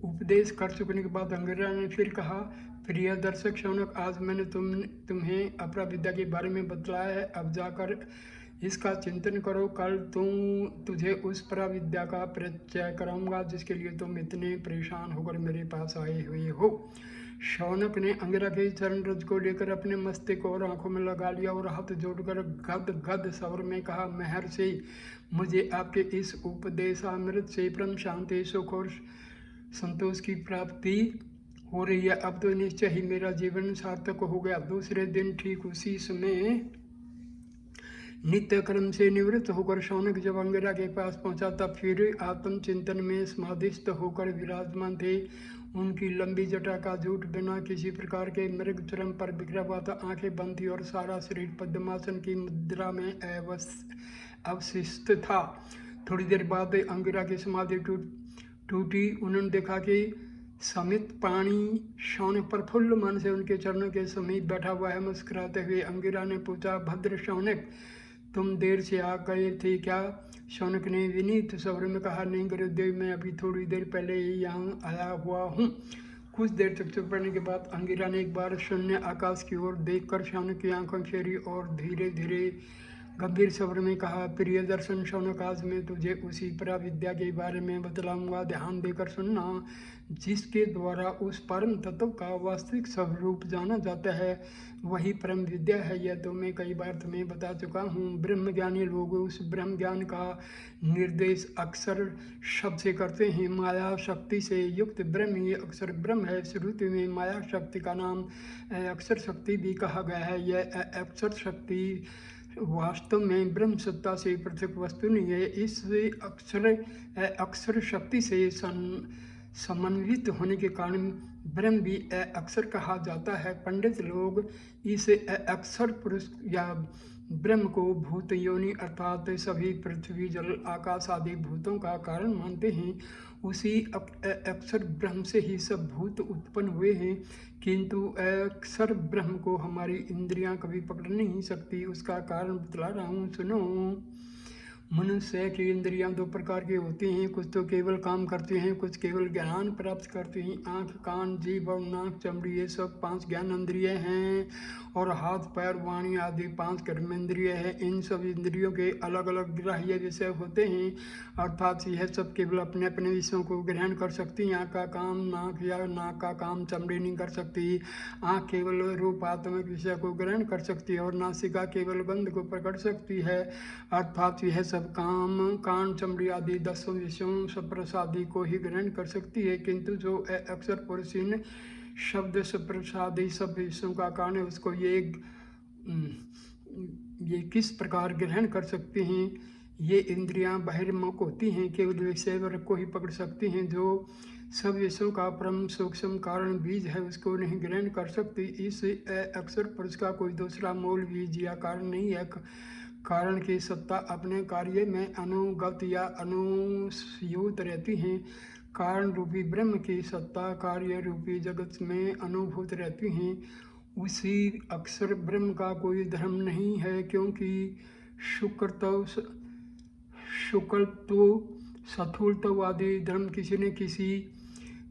उपदेश कर चुकने के बाद अंगिरा ने फिर कहा, प्रिय दर्शक शौनक, आज मैंने तुम्हें अपरा विद्या के बारे में बतलाया है, अब जाकर इसका चिंतन करो। कल तुझे उस पराविद्या का परिचय कराऊंगा जिसके लिए तुम इतने परेशान होकर मेरे पास आए हुए हो। शौनक ने अंगिरा के चरण रज को लेकर अपने मस्तक और आंखों में लगा लिया और हाथ जोड़कर गद स्वर में कहा, महर्षि, मुझे आपके इस उपदेशामृत से परम शांति, सुख और संतोष की प्राप्ति हो रही है। अब तो निश्चय ही मेरा जीवन सार्थक हो गया। दूसरे दिन ठीक उसी समय नित्य कर्म से निवृत्त होकर शौनक जब अंगिरा के पास पहुंचा, तब फिर आत्मचिंतन में समाधिस्थ होकर विराजमान थे। उनकी लंबी जटा का जूट बिना किसी प्रकार के मृग चरम पर बिखरा हुआ था, आंखें बंद थी और सारा शरीर पद्मासन की मुद्रा में अवशिष्ट था। थोड़ी देर बाद अंगिरा की समाधि टूटी। उन्होंने देखा कि समित पानी शौनक प्रफुल्ल मन से उनके चरणों के समीप बैठा हुआ है। मुस्कुराते हुए अंगिरा ने पूछा, भद्र शौनक, तुम देर से आ गए थे क्या? शौनक ने विनीत स्वर में कहा, नहीं गुरुदेव, मैं अभी थोड़ी देर पहले ही यहाँ आया हुआ हूँ। कुछ देर तक चुप रहने के बाद अंगिरा ने एक बार शून्य आकाश की ओर देखकर शौनक की आंखों फेरी और धीरे धीरे गंभीर स्वर में कहा, प्रिय दर्शन शौनक, आज मैं तुझे उसी पराविद्या के बारे में बतलाऊंगा। ध्यान देकर सुनना, जिसके द्वारा उस परम तत्व का वास्तविक स्वरूप जाना जाता है, वही परम विद्या है। यह तो मैं कई बार तुम्हें बता चुका हूँ। ब्रह्मज्ञानी लोग उस ब्रह्म ज्ञान का निर्देश अक्षर शब्द से करते हैं। माया शक्ति से युक्त ब्रह्म ही अक्षर ब्रह्म है। श्रुति में माया शक्ति का नाम अक्षर शक्ति भी कहा गया है। यह अक्षर शक्ति वास्तव में ब्रह्म सत्ता से पृथक वस्तु नहीं है। इस अक्षर शक्ति से समन्वित होने के कारण ब्रह्म भी अक्षर कहा जाता है। पंडित लोग इस अक्षर पुरुष या ब्रह्म को भूत योनि अर्थात सभी पृथ्वी जल आकाश आदि भूतों का कारण मानते हैं। उसी अक्षर ब्रह्म से ही सब भूत उत्पन्न हुए हैं, किंतु अक्षर ब्रह्म को हमारी इंद्रियां कभी पकड़ नहीं सकती। उसका कारण बतला रहा हूँ, सुनो। मनुष्य की इंद्रियां दो प्रकार की होती हैं। कुछ तो केवल काम करती हैं, कुछ केवल ज्ञान प्राप्त करती हैं। आँख, कान, जीभ और नाक, चमड़ी, ये सब 5 ज्ञान इंद्रिय हैं, और हाथ, पैर, वाणी आदि 5 कर्मेंद्रिय हैं। इन सब इंद्रियों के अलग अलग ग्राह्य विषय होते हैं, अर्थात यह सब केवल अपने अपने विषयों को ग्रहण कर सकती हैं। आँख का काम नाक या नाक का काम चमड़ी नहीं कर सकती। आँख केवल रूपात्मक विषय को ग्रहण कर सकती है, और नासिका केवल गंध को पकड़ सकती है, अर्थात यह सब काम कान, चमड़ी आदि 10 विषयों स्पर्श आदि को ही ग्रहण कर सकती है। किंतु जो अक्षर पुरुष इन शब्द स्पर्श आदि सब विषयों का कारण है, उसको ये किस प्रकार ग्रहण कर सकती हैं? ये इंद्रियां बहिर्मुख होती हैं, केवल विषय वर्ग को ही पकड़ सकती हैं। जो सब विषयों का परम सूक्ष्म कारण बीज है, उसको नहीं ग्रहण कर सकती। इस अक्षर पुरुष का कोई दूसरा मूल बीज या कारण नहीं है। कारण की सत्ता अपने कार्य में अनुगत या अनुस्यूत रहती हैं। कारण रूपी ब्रह्म की सत्ता कार्य रूपी जगत में अनुभूत रहती हैं। उसी अक्षर ब्रह्म का कोई धर्म नहीं है, क्योंकि शुक्लत्व स्थूलत्व आदि धर्म किसी न किसी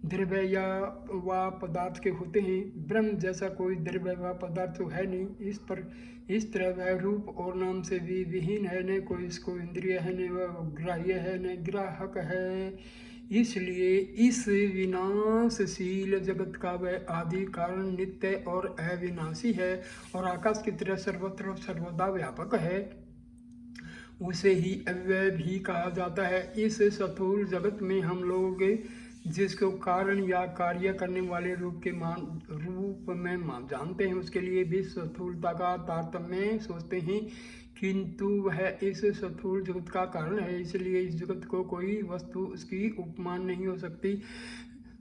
द्रव्य या व पदार्थ के होते हैं। ब्रह्म जैसा कोई द्रव्य व पदार्थ तो है नहीं। इस तरह वह रूप और नाम से भी विहीन है, न कोई इसको इंद्रिय है, न वह ग्राह्य है, न ग्राहक है। इसलिए इस विनाशशील जगत का वह आदि कारण नित्य और अविनाशी है, और आकाश की तरह सर्वत्र सर्वदा व्यापक है। उसे ही अव्यय भी कहा जाता है। इस स्थूल जगत में हम लोग जिसको कारण या कार्य करने वाले रूप में जानते हैं, उसके लिए भी स्थूलता का तारतम्य सोचते हैं, किंतु वह इस स्थूल जगत का कारण है। इसलिए इस जगत को कोई वस्तु उसकी उपमान नहीं हो सकती।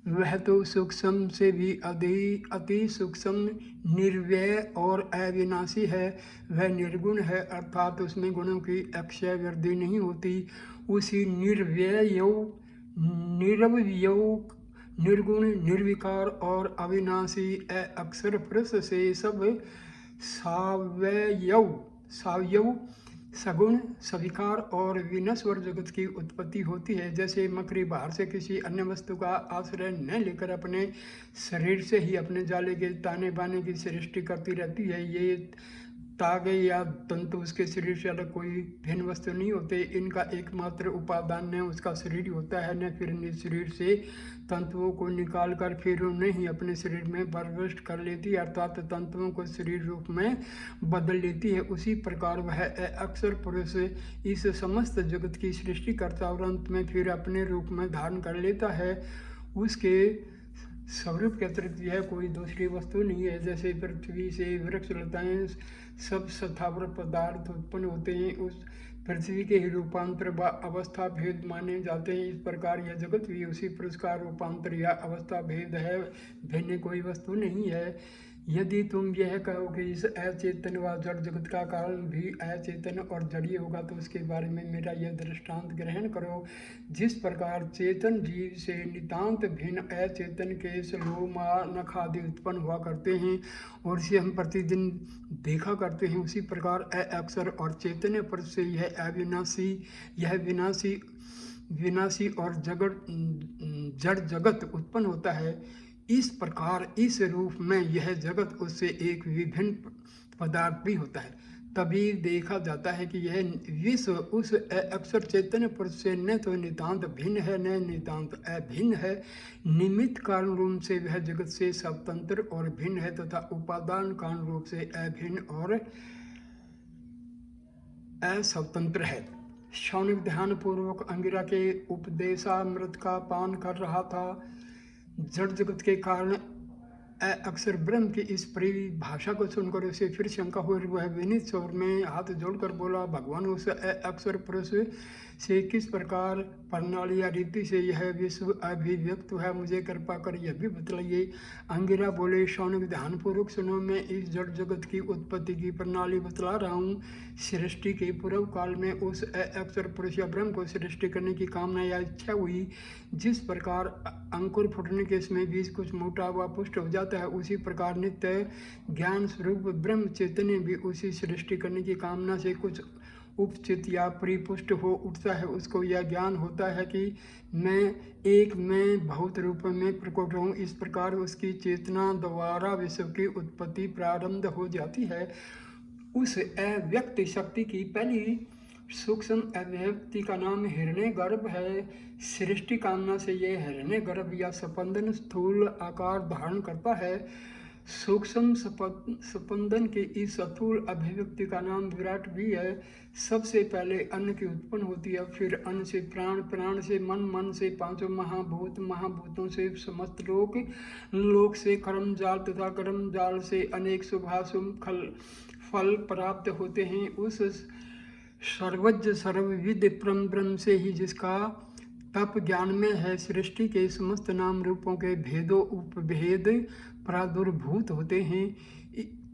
वह तो सूक्ष्म से भी अति सूक्ष्म निर्व्यय और अविनाशी है। वह निर्गुण है, अर्थात उसमें गुणों की अक्षय वृद्धि नहीं होती। उसी निर्व्यय निरवयव निर्गुण निर्विकार और अविनाशी अक्षर पुरुष से सब सावयव सगुण सविकार और विनश्वर जगत की उत्पत्ति होती है। जैसे मकड़ी बाहर से किसी अन्य वस्तु का आश्रय न लेकर अपने शरीर से ही अपने जाले के ताने बाने की सृष्टि करती रहती है। ये तागे या तंतु उसके शरीर से अलग कोई भिन्न वस्तु नहीं होते। इनका एकमात्र उपादान न उसका शरीर होता है, न फिर निज शरीर से तंतुओं को निकाल कर फिर उन्हें ही अपने शरीर में प्रविष्ट कर लेती है, अर्थात तंतुओं को शरीर रूप में बदल लेती है। उसी प्रकार वह अक्षर पुरुष इस समस्त जगत की सृष्टि करता और अंत में फिर अपने रूप में धारण कर लेता है। उसके स्वरूप के अतिरिक्त यह कोई दूसरी वस्तु नहीं है। जैसे पृथ्वी से वृक्ष लताएं सब स्थावर पदार्थ उत्पन्न होते हैं, उस पृथ्वी के ही रूपांतर व अवस्था भेद माने जाते हैं। इस प्रकार यह जगत भी उसी पुरुष का रूपांतर या अवस्था भेद है, भिन्न कोई वस्तु नहीं है। यदि तुम यह कहो कि इस अचेतन व जड़ जगत का कारण भी अचेतन और जड़ीय होगा, तो उसके बारे में मेरा यह दृष्टांत ग्रहण करो। जिस प्रकार चेतन जीव से नितांत भिन्न अचेतन के लोमा नख आदि उत्पन्न हुआ करते हैं और इसे हम प्रतिदिन देखा करते हैं, उसी प्रकार अक्षर और चैतन्य पर से यह विनाशी और जड़ जगत उत्पन्न होता है। इस प्रकार इस रूप में यह जगत उससे एक विभिन्न पदार्थ भी होता है। तभी देखा जाता है कि यह विश्व उस अक्षर चैतन्य पुरुष से न तो नितांत भिन्न है न नितांत अभिन्न है। निमित्त कारण रूप से वह जगत से स्वतंत्र और भिन्न है तथा उपादान कारण रूप से अभिन्न और अस्वतंत्र है। शौनक ध्यान पूर्वक अंगिरा के उपदेशामृत का पान कर रहा था। जड़ जगत के कारण अक्षर ब्रह्म की इस परिभाषा को सुनकर उसे फिर शंका हुई। वह विनीत स्वर में हाथ जोड़कर बोला, भगवान उस अक्षर पुरुष से किस प्रकार प्रणाली या रीति से यह विश्व अभिव्यक्त है, मुझे कृपा कर यह भी बतलाइए। अंगिरा बोले, शौनक ध्यानपूर्वक सुनो, मैं इस जड़ जगत की उत्पत्ति की प्रणाली बतला रहा हूँ। सृष्टि के पूर्व काल में उस अक्षर पुरुष या ब्रह्म को सृष्टि करने की कामना या इच्छा हुई। जिस प्रकार अंकुर फूटने के समय बीज कुछ मोटा व पुष्ट हो जाता है, उसी प्रकार नित्य ज्ञान स्वरूप ब्रह्म चैतन्य भी उसी सृष्टि करने की कामना से कुछ उपचित या परिपुष्ट हो उठता है। उसको यह ज्ञान होता है कि मैं बहुत रूप में प्रकट हूँ। इस प्रकार उसकी चेतना द्वारा विश्व की उत्पत्ति प्रारंभ हो जाती है। उस अव्यक्त शक्ति की पहली सूक्ष्म अभिव्यक्ति का नाम हिरण्यगर्भ है। सृष्टि कामना से यह हिरण्यगर्भ या स्पंदन स्थूल आकार धारण करता है। सूक्ष्म स्पंदन की इस स्थूल अभिव्यक्ति का नाम विराट भी है। सबसे पहले अन्न की उत्पन्न होती है, फिर अन्न से प्राण, प्राण से मन, मन से पांचों महाभूत, महाभूतों से समस्त लोक, लोक से कर्म जाल तथा कर्म जाल से अनेक शुभाशुभ फल प्राप्त होते हैं। उस सर्वज्ञ सर्वविद परम ब्रह्म से ही, जिसका तप ज्ञान में है, सृष्टि के समस्त नाम रूपों के भेदों उपभेद प्रादुर्भूत होते हैं।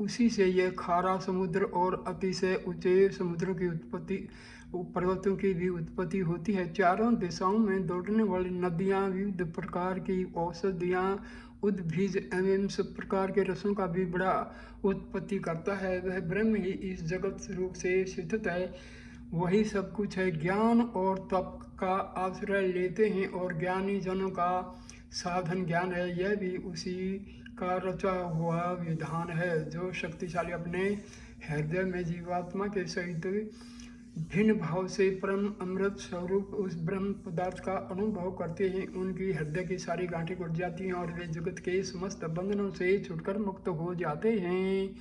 उसी से यह खारा समुद्र और अतिशय ऊंचे समुद्रों की उत्पत्ति, पर्वतों की भी उत्पत्ति होती है। चारों दिशाओं में दौड़ने वाली नदियाँ, विविध प्रकार की औषधियाँ, उद्भिज एवं सब प्रकार के रसों का भी बड़ा उत्पत्ति करता है। वह ब्रह्म ही इस जगत रूप से स्थित है, वही सब कुछ है। ज्ञान और तप का आश्रय लेते हैं और ज्ञानी जनों का साधन ज्ञान है। यह भी उसी का रचा हुआ विधान है। जो शक्तिशाली अपने हृदय में जीवात्मा के सहित भिन्न भाव से परम अमृत स्वरूप उस ब्रह्म पदार्थ का अनुभव करते हैं, उनकी हृदय की सारी गांठें उठ जाती हैं और वे जगत के समस्त बंधनों से छुटकर मुक्त हो जाते हैं।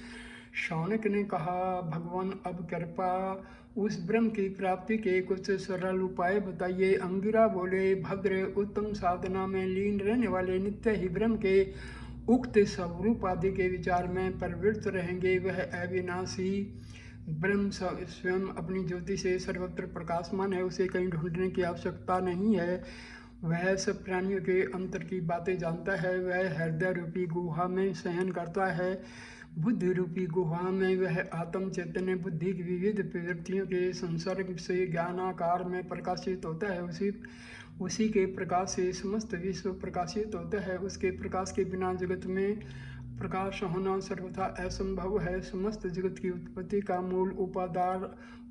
शौनक ने कहा, भगवान अब कृपा उस ब्रह्म की प्राप्ति के कुछ सरल उपाय बताइए। अंगिरा बोले, भद्र उत्तम साधना में लीन रहने वाले नित्य ही ब्रह्म के उक्त स्वरूप आदि के विचार में प्रवृत्त रहेंगे। वह अविनाशी ब्रह्म स्वयं अपनी ज्योति से सर्वत्र प्रकाशमान है, उसे कहीं ढूंढने की आवश्यकता नहीं है। वह सब प्राणियों के अंतर की बातें जानता है। वह हृदय रूपी गुहा में शयन करता है। बुद्धि रूपी गुहा में वह आत्म चैतन्य बुद्धि की विविध प्रवृत्तियों के संसर्ग से ज्ञानाकार में प्रकाशित होता है। उसी के प्रकाश से समस्त विश्व प्रकाशित होता है। उसके प्रकाश के बिना जगत में प्रकाश होना सर्वथा असंभव है। समस्त जगत की उत्पत्ति का मूल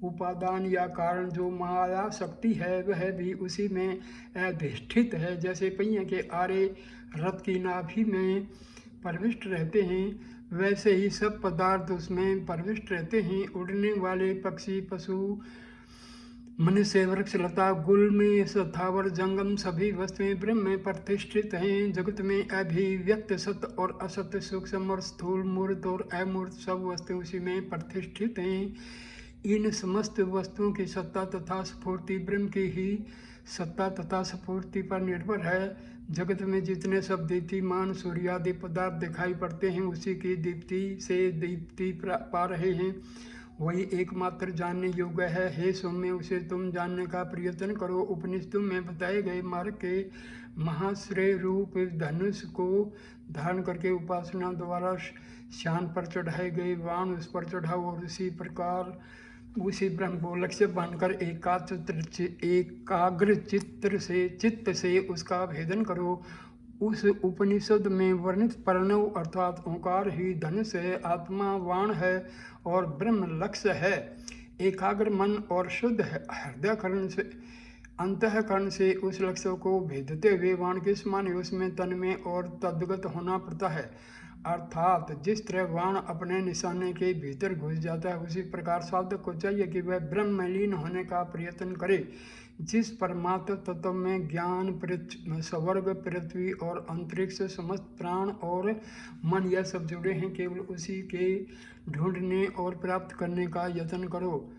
उपादान या कारण जो माया शक्ति है, वह भी उसी में अधिष्ठित है। जैसे पहिए के आरे रथ की नाभि में प्रविष्ट रहते हैं, वैसे ही सब पदार्थ उसमें प्रविष्ट रहते हैं। उड़ने वाले पक्षी, पशु, मनुष्य, वृक्ष, लता, गुल्म, स्थावर, जंगम सभी वस्तुएं ब्रह्म में प्रतिष्ठित हैं। जगत में अभिव्यक्त सत्य और असत्य, सूक्ष्म और स्थूल, मूर्त और अमूर्त सब वस्तुएं उसी में प्रतिष्ठित हैं। इन समस्त वस्तुओं की सत्ता तथा स्फूर्ति ब्रह्म की ही सत्ता तथा स्फूर्ति पर निर्भर है। जगत में जितने सब दीप्तिमान सूर्यादि पदार्थ दिखाई पड़ते हैं, उसी की दीप्ति से दीप्ति पा रहे हैं। वही एकमात्र जानने योग्य है। हे सौम्य, उसे तुम जानने का प्रयत्न करो। उपनिषदों में बताए गए मार्ग के महाश्रेय रूप धनुष को धारण करके उपासना द्वारा शान पर चढ़ाए गए बाण उस पर चढ़ाओ और उसी प्रकार उसी ब्रह्म को लक्ष्य बनकर एकाग्र चित्त से उसका भेदन करो। उस उपनिषद में वर्णित प्रणव अर्थात ओंकार ही धनुष है, आत्मा वाण है और ब्रह्म लक्ष्य है। एकाग्र मन और शुद्ध हृदयकरण से अंतःकरण से उस लक्ष्य को भेदते हुए बाण के समान ही उसमें तन में और तद्गत होना पड़ता है। अर्थात जिस तरह बाण अपने निशाने के भीतर घुस जाता है, उसी प्रकार साधक को चाहिए कि वह ब्रह्म में लीन होने का प्रयत्न करे। जिस परमात्म तत्व में ज्ञान, स्वर्ग, पृथ्वी और अंतरिक्ष, समस्त प्राण और मन यह सब जुड़े हैं, केवल उसी के ढूंढने और प्राप्त करने का यत्न करो।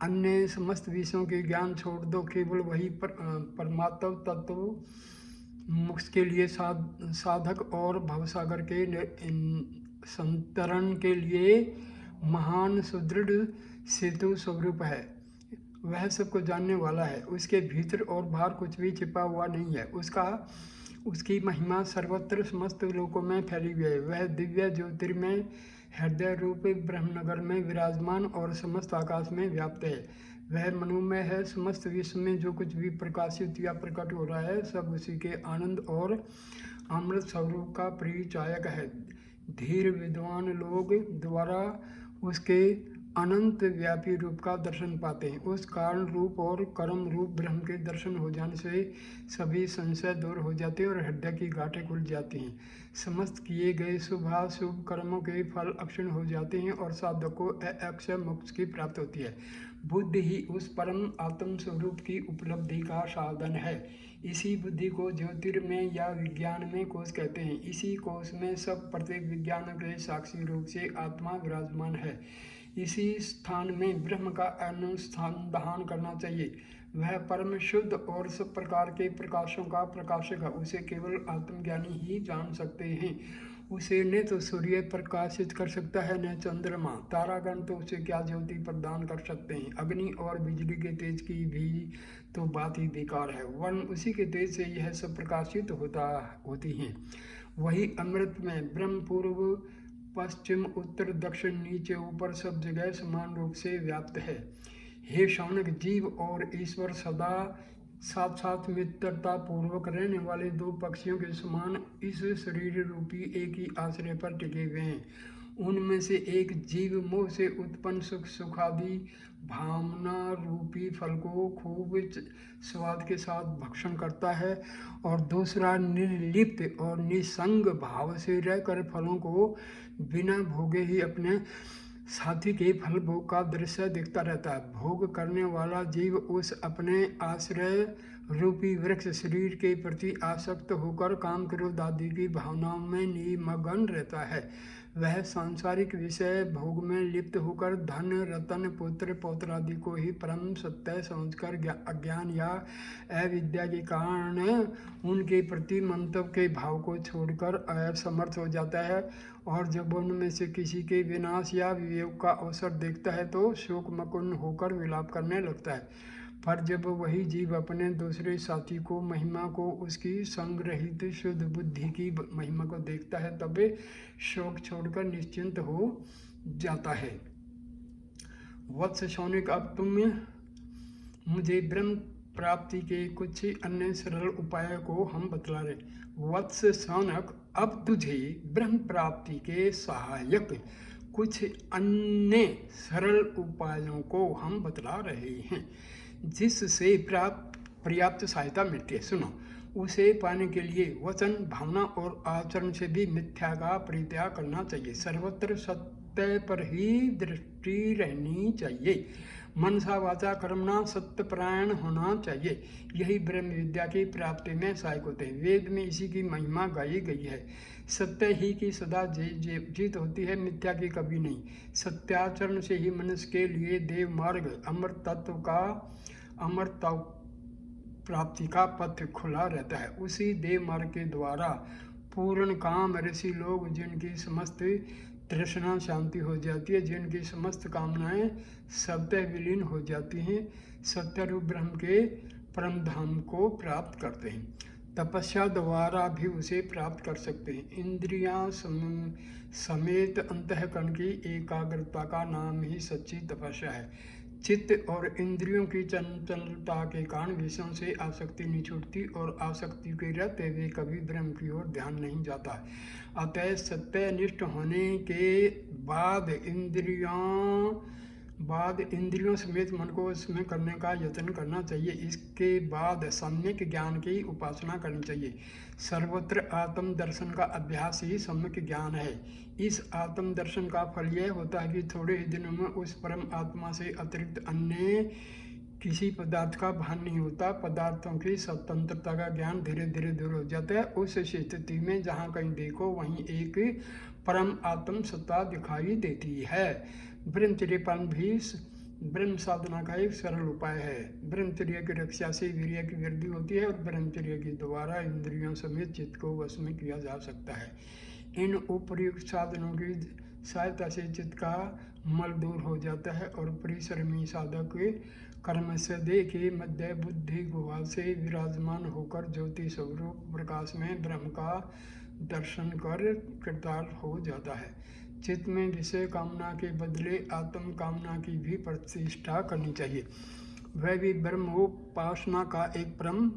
अन्य समस्त विषयों के ज्ञान छोड़ दो, केवल वही परमात्म तत्व मोक्ष के लिए साधक और भवसागर के संतरण के लिए महान सुदृढ़ सेतु स्वरूप है। वह सबको जानने वाला है, उसके भीतर और बाहर कुछ भी छिपा हुआ नहीं है। उसकी महिमा सर्वत्र समस्त लोकों में फैली हुई है। वह दिव्य ज्योतिर्मय हृदय रूप ब्रह्मनगर में विराजमान और समस्त आकाश में व्याप्त है। वह मनोमय है। समस्त विश्व में जो कुछ भी प्रकाशित या प्रकट हो रहा है, सब उसी के आनंद और अमृत स्वरूप का परिचायक है। धीर विद्वान लोग द्वारा उसके अनंत व्यापी रूप का दर्शन पाते हैं। उस कारण रूप और कर्म रूप ब्रह्म के दर्शन हो जाने से सभी संशय दूर हो जाते हैं और हृदय की गांठें खुल जाती हैं। समस्त किए गए शुभ कर्मों के फल अक्षुण्ण हो जाते हैं और साधक को अक्षय मोक्ष की प्राप्ति होती है। बुद्धि ही उस परम आत्म स्वरूप की उपलब्धि का साधन है। इसी बुद्धि को ज्योतिर्मय या विज्ञान में कोश कहते हैं। इसी कोश में सब प्रत्येक विज्ञान के साक्षी रूप से आत्मा विराजमान है। इसी स्थान में ब्रह्म का अनुसंधान करना चाहिए। वह परम शुद्ध और सब प्रकार के प्रकाशों का प्रकाशक है। उसे केवल आत्मज्ञानी ही जान सकते हैं। उसे न तो सूर्य प्रकाशित कर सकता है, न चंद्रमा। तारागण तो उसे क्या ज्योति प्रदान कर सकते हैं। अग्नि और बिजली के तेज की भी तो बात ही बेकार है। वर्ण उसी के तेज से यह सब प्रकाशित होती हैं। वही अमृत में ब्रह्म पूर्व पश्चिम उत्तर दक्षिण नीचे ऊपर सब जगह समान रूप से व्याप्त है। हे शौनक, जीव और ईश्वर सदा साथ साथ मित्रता पूर्वक रहने वाले दो पक्षियों के समान इस शरीर रूपी एक ही आश्रय पर टिके हुए हैं। उनमें से एक जीव मोह से उत्पन्न सुखादि भावना रूपी फल को खूब स्वाद के साथ भक्षण करता है और दूसरा निर्लिप्त और निसंग भाव से रहकर फलों को बिना भोगे ही अपने साथी के फल भोग का दृश्य दिखता रहता है। भोग करने वाला जीव उस अपने आश्रय रूपी वृक्ष शरीर के प्रति आसक्त होकर काम क्रोध आदि की भावनाओं में निमग्न रहता है। वह सांसारिक विषय भोग में लिप्त होकर धन, रतन, पुत्र, पौत्र आदि को ही परम सत्य समझकर अज्ञान या अविद्या के कारण उनके प्रति मंतव्य के भाव को छोड़कर असमर्थ हो जाता है और जब उनमें से किसी के विनाश या वियोग का अवसर देखता है तो शोक मकुन होकर विलाप करने लगता है। पर जब वही जीव अपने दूसरे साथी को महिमा को, उसकी संग्रहित शुद्ध बुद्धि की महिमा को देखता है, तब शोक छोड़कर निश्चिंत हो जाता है। वत्स शौनक, अब तुम मुझे ब्रह्म प्राप्ति के कुछ अन्य सरल उपायों को हम बतला रहे। वत्स शौनक, अब तुझे ब्रह्म प्राप्ति के सहायक कुछ अन्य सरल उपायों को हम बतला रहे हैं, जिससे पर्याप्त सहायता मिलती है। सुनो, उसे पाने के लिए वचन, भावना और आचरण से भी मिथ्या का परित्याग करना चाहिए। सर्वत्र सत्य पर ही दृष्टि रहनी चाहिए। मनसा वाचा कर्मणा सत्यपरायण होना चाहिए। यही ब्रह्म विद्या की प्राप्ति में सहायक होते हैं। वेद में इसी की महिमा गाई गई है। सत्य ही की सदा जीत होती है, मिथ्या की कभी नहीं। सत्याचरण से ही मनुष्य के लिए देव मार्ग, अमर प्राप्ति का पथ खुला रहता है। उसी देव मार्ग के द्वारा पूर्ण काम ऋषि लोग, जिनकी समस्त तृष्णा शांति हो जाती है, जिनकी समस्त कामनाएं सत्य विलीन हो जाती हैं, सत्य रूप ब्रह्म के परम धाम को प्राप्त करते हैं। तपस्या द्वारा भी उसे प्राप्त कर सकते हैं। इंद्रियां समेत अंतःकरण की एकाग्रता का नाम ही सच्ची तपस्या है। चित्त और इंद्रियों की चंचलता के कारण विषयों से आसक्ति नहीं छूटती और आसक्ति के रहते हुए कभी ब्रह्म की ओर ध्यान नहीं जाता। अतः सत्यनिष्ठ होने के बाद इंद्रियों बाद इंद्रियों समेत मन को उसमें करने का यत्न करना चाहिए। इसके बाद सम्यक ज्ञान की उपासना करनी चाहिए। सर्वत्र आत्म दर्शन का अभ्यास ही सम्यक ज्ञान है। इस आत्म दर्शन का फल यह होता है कि थोड़े ही दिनों में उस परम आत्मा से अतिरिक्त अन्य किसी पदार्थ का भान नहीं होता। पदार्थों की स्वतंत्रता का ज्ञान धीरे धीरे दूर हो जाता है। उस स्थिति में जहाँ कहीं देखो वहीं एक परम आत्म सत्ता दिखाई देती है। ब्रह्मचर्य पालन भी ब्रह्म साधना का एक सरल उपाय है। ब्रह्मचर्य की रक्षा से वीर्य की वृद्धि होती है और ब्रह्मचर्य के द्वारा इंद्रियों समेत चित्त को वश में किया जा सकता है। इन उपर्युक्त साधनों की सहायता से चित्त का मल दूर हो जाता है और परिश्रमी साधक कर्म से दे के मध्य बुद्धि गुहा से विराजमान होकर ज्योति स्वरूप प्रकाश में ब्रह्म का दर्शन कर कृतार्थ हो जाता है। चित्त में विषय कामना के बदले आत्म कामना की भी प्रतिष्ठा करनी चाहिए। वह भी ब्रह्मोपासना का एक परम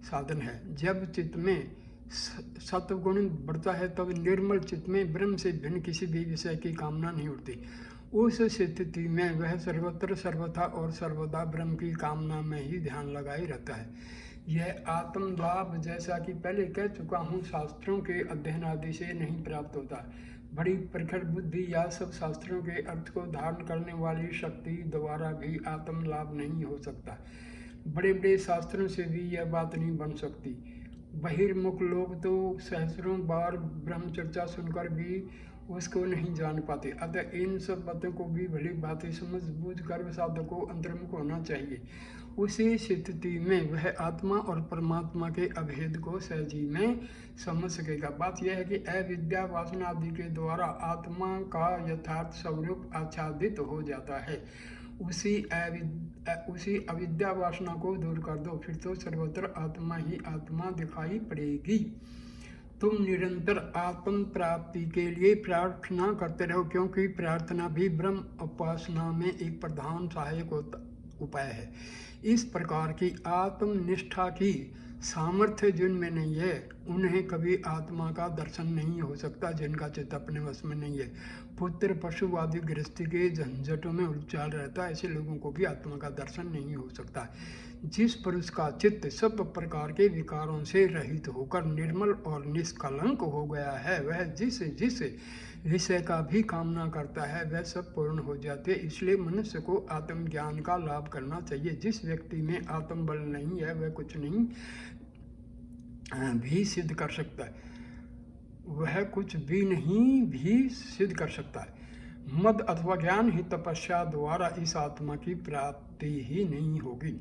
साधन है। जब चित्त में सत्वगुण बढ़ता है तब निर्मल चित्त में ब्रह्म से भिन्न किसी भी विषय की कामना नहीं उठती। उस स्थिति में वह सर्वत्र सर्वथा और सर्वदा ब्रह्म की कामना में ही ध्यान लगाए रहता है। यह आत्म लाभ, जैसा कि पहले कह चुका हूँ, शास्त्रों के अध्ययन आदि से नहीं प्राप्त होता। बड़ी प्रखर बुद्धि या सब शास्त्रों के अर्थ को धारण करने वाली शक्ति द्वारा भी आत्म लाभ नहीं हो सकता। बड़े बड़े शास्त्रों से भी यह बात नहीं बन सकती। बहिर्मुख लोग तो सहस्रों बार ब्रह्म चर्चा सुनकर भी उसको नहीं जान पाते। अतः इन सब बातों को भी भली भांति समझ बूझ कर साधक को अंतर्मुख होना चाहिए। उसी स्थिति में वह आत्मा और परमात्मा के अभेद को सहजी में समझ सकेगा। बात यह है कि अविद्या वासना आदि के द्वारा आत्मा का यथार्थ स्वरूप आच्छादित हो जाता है। उसी अविद्या वासना को दूर कर दो, फिर तो सर्वत्र आत्मा ही आत्मा दिखाई पड़ेगी। तुम निरंतर आत्म प्राप्ति के लिए प्रार्थना करते रहो, क्योंकि प्रार्थना भी ब्रह्म उपासना में एक प्रधान सहायक उपाय है। इस प्रकार की आत्मनिष्ठा की सामर्थ्य जिनमें नहीं है उन्हें कभी आत्मा का दर्शन नहीं हो सकता। जिनका चित्त अपने वश में नहीं है, पुत्र पशु आदि गृहस्थी के झंझटों में उलझा रहता है, ऐसे लोगों को भी आत्मा का दर्शन नहीं हो सकता। जिस पुरुष का चित्त सब प्रकार के विकारों से रहित होकर निर्मल और निष्कलंक हो गया है, वह जिस विषय का भी कामना करता है वह सब पूर्ण हो जाते। इसलिए मनुष्य को आत्मज्ञान का लाभ करना चाहिए। जिस व्यक्ति में आत्मबल नहीं है वह कुछ नहीं भी सिद्ध कर सकता है, वह कुछ भी नहीं भी सिद्ध कर सकता है। मद अथवा ज्ञान ही तपस्या द्वारा इस आत्मा की प्राप्ति ही नहीं होगी।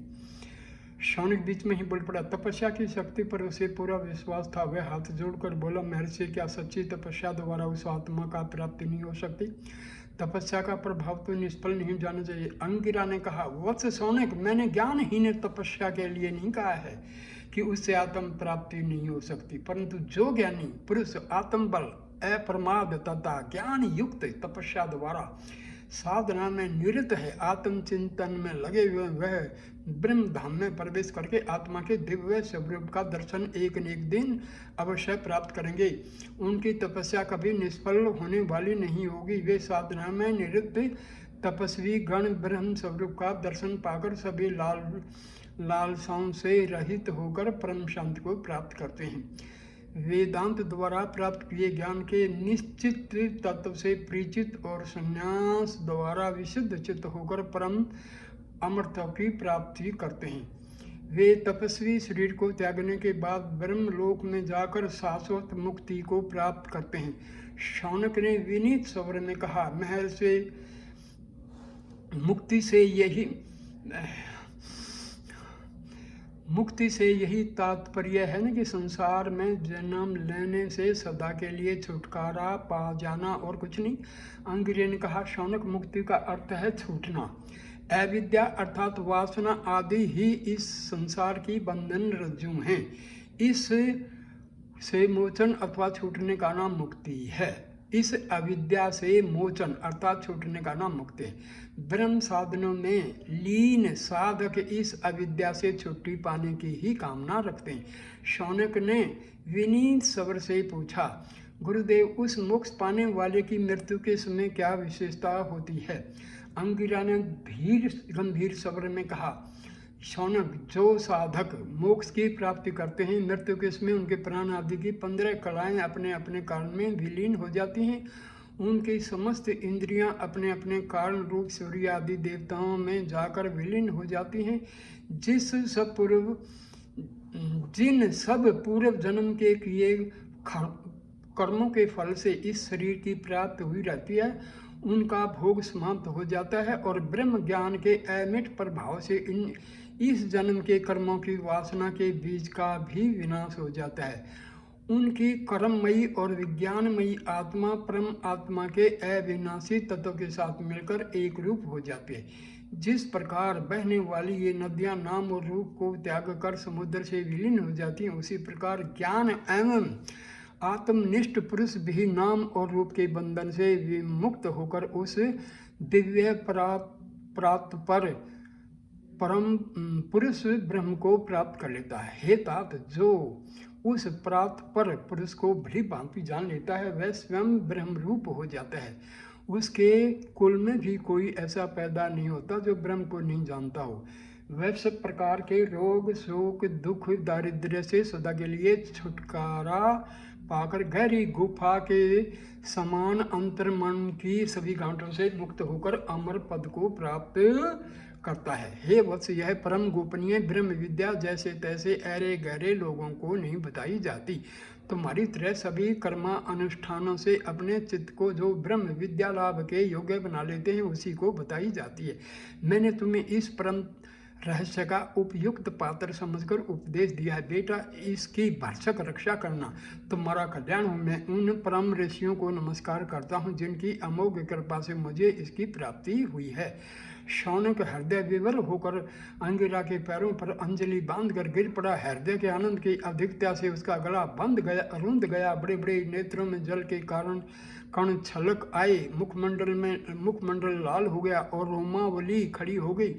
शौनक बीच में ही बोल पड़ा। तपस्या की शक्ति पर उसे पूरा विश्वास था। वह हाथ जोड़कर बोला, महर्षि, क्या सच्ची तपस्या द्वारा उस आत्मा का प्राप्ति नहीं हो सकती? तपस्या का प्रभाव तो निष्फल नहीं जाना चाहिए। अंगिरा ने कहा, वत्स शौनक, मैंने ज्ञानहीन तपस्या के लिए नहीं कहा है कि उससे आत्म प्राप्ति नहीं हो सकती, परंतु जो ज्ञानी पुरुष आत्मबल, अप्रमाद तथा ज्ञान युक्त तपस्या द्वारा साधना में निरत है, आत्मचिंतन में लगे हुए, वह ब्रह्म धाम में प्रवेश करके आत्मा के दिव्य स्वरूप का दर्शन एक न एक दिन अवश्य प्राप्त करेंगे। उनकी तपस्या कभी निष्फल होने वाली नहीं होगी। वे साधना में निरत तपस्वी गण ब्रह्म स्वरूप का दर्शन पाकर सभी लालसाओं से रहित होकर परम शांति को प्राप्त करते हैं। वेदांत द्वारा प्राप्त किए ज्ञान के निश्चित तत्व से परिचित और संन्यास द्वारा विशुद्ध चित्त होकर परम अमरता की प्राप्ति करते हैं। वे तपस्वी शरीर को त्यागने के बाद ब्रह्मलोक में जाकर शाश्वत मुक्ति को प्राप्त करते हैं। शौनक ने विनीत स्वर में कहा, महर्षि, मुक्ति से यही तात्पर्य है न कि संसार में जन्म लेने से सदा के लिए छुटकारा पा जाना और कुछ नहीं। अंगिरे ने कहा, शौनक, मुक्ति का अर्थ है छूटना। अविद्या अर्थात वासना आदि ही इस संसार की बंधन रज्जु हैं। इस से मोचन अथवा छूटने का नाम मुक्ति है। इस अविद्या से मोचन अर्थात छूटने का नाम मुक्ति है। ब्रह्म साधनों में लीन साधक इस अविद्या से छुट्टी पाने की ही कामना रखते हैं। शौनक ने विनीत स्वर से पूछा, गुरुदेव, उस मोक्ष पाने वाले की मृत्यु के समय क्या विशेषता होती है? अंगिरा ने गंभीर स्वर में कहा, शौनक, जो साधक मोक्ष की प्राप्ति करते हैं, मृत्यु के समय उनके प्राण आदि की 15 कलाएं अपने अपने कारण में विलीन हो जाती हैं। उनकी समस्त इंद्रियां अपने अपने कारण रूप सूर्य आदि देवताओं में जाकर विलीन हो जाती हैं। जिन सब पूर्व जन्म के किए कर्मों के फल से इस शरीर की प्राप्ति हुई रहती है, उनका भोग समाप्त हो जाता है और ब्रह्म ज्ञान के अमिट प्रभाव से इस जन्म के कर्मों की वासना के बीज का भी विनाश हो जाता है। उनकी कर्ममयी और विज्ञानमयी आत्मा परम आत्मा के अविनाशी तत्व के साथ मिलकर एक रूप हो जाती है। जिस प्रकार बहने वाली ये नदियां नाम और रूप को त्याग कर समुद्र से विलीन हो जाती हैं, उसी प्रकार ज्ञान एवं आत्मनिष्ठ पुरुष भी नाम और रूप के बंधन से विमुक्त होकर उस दिव्य प्राप्त पर परम पुरुष ब्रह्म को प्राप्त कर लेता है। हे तात, जो उस प्राप्त पर पुरुष को भली भांति जान लेता है, वह स्वयं ब्रह्म रूप हो जाता है। उसके कुल में भी कोई ऐसा पैदा नहीं होता जो ब्रह्म को नहीं जानता हो। वह सब प्रकार के रोग, शोक, दुख, दारिद्र्य से सदा के लिए छुटकारा पाकर गहरी गुफा के समान अंतर्मन की सभी गांठों से मुक्त होकर अमर पद को प्राप्त करता है। हे वत्स, यह परम गोपनीय ब्रह्म विद्या जैसे तैसे अरे गहरे लोगों को नहीं बताई जाती। तुम्हारी तरह सभी कर्मा अनुष्ठानों से अपने चित्त को जो ब्रह्म विद्या लाभ के योग्य बना लेते हैं, उसी को बताई जाती है। मैंने तुम्हें इस परम रहस्य का उपयुक्त पात्र समझकर उपदेश दिया है। बेटा, इसकी भरसक रक्षा करना, तुम्हारा कल्याण हो। मैं उन परम ऋषियों को नमस्कार करता हूँ जिनकी अमोघ कृपा से मुझे इसकी प्राप्ति हुई है। शौनक हृदय विवल होकर अंगिरा के पैरों पर अंजलि बांधकर गिर पड़ा। हृदय के आनंद की अधिकता से उसका गला बंद गया, रुंध गया। बड़े बड़े नेत्रों में जल के कारण कण छलक आए। मुखमंडल लाल हो गया और रोमावली खड़ी हो गई।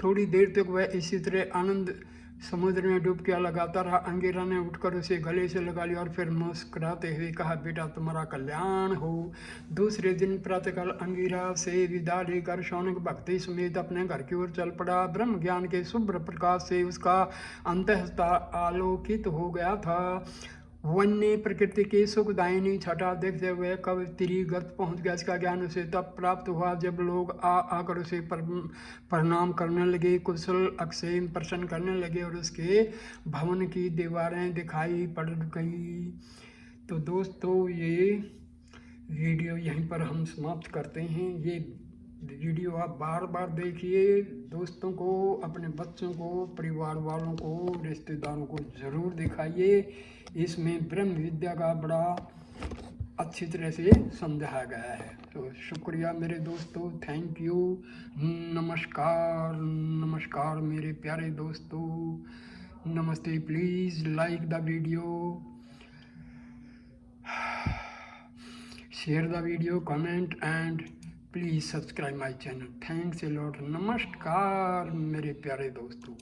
थोड़ी देर तक वह इसी तरह आनंद समुद्र में डुबकियां लगाता रहा। अंगिरा ने उठकर उसे गले से लगा लिया और फिर मुस्कुराते हुए कहा, बेटा, तुम्हारा कल्याण हो। दूसरे दिन प्रातःकाल अंगिरा से विदा लेकर शौनक भक्ति समेत अपने घर की ओर चल पड़ा। ब्रह्म ज्ञान के शुभ्र प्रकाश से उसका अंतःस्था आलोकित हो गया था। वन्य प्रकृति की सुखदायिनी छटा देखते हुए कब त्रिगत पहुंच गया। इसका ज्ञान उसे तब प्राप्त हुआ जब लोग आकर उसे प्रणाम करने लगे, कुशल अक्षेम प्रसन्न करने लगे और उसके भवन की दीवारें दिखाई पड़ गई। तो दोस्तों, ये वीडियो यहीं पर हम समाप्त करते हैं। ये वीडियो आप बार बार देखिए। दोस्तों को, अपने बच्चों को, परिवार वालों को, रिश्तेदारों को ज़रूर दिखाइए। इसमें ब्रह्म विद्या का बड़ा अच्छी तरह से समझाया गया है। तो शुक्रिया मेरे दोस्तों, थैंक यू, नमस्कार नमस्कार मेरे प्यारे दोस्तों, नमस्ते। Please like the video, share the video, comment and please subscribe my channel. Thanks a lot. नमस्कार मेरे प्यारे दोस्तों।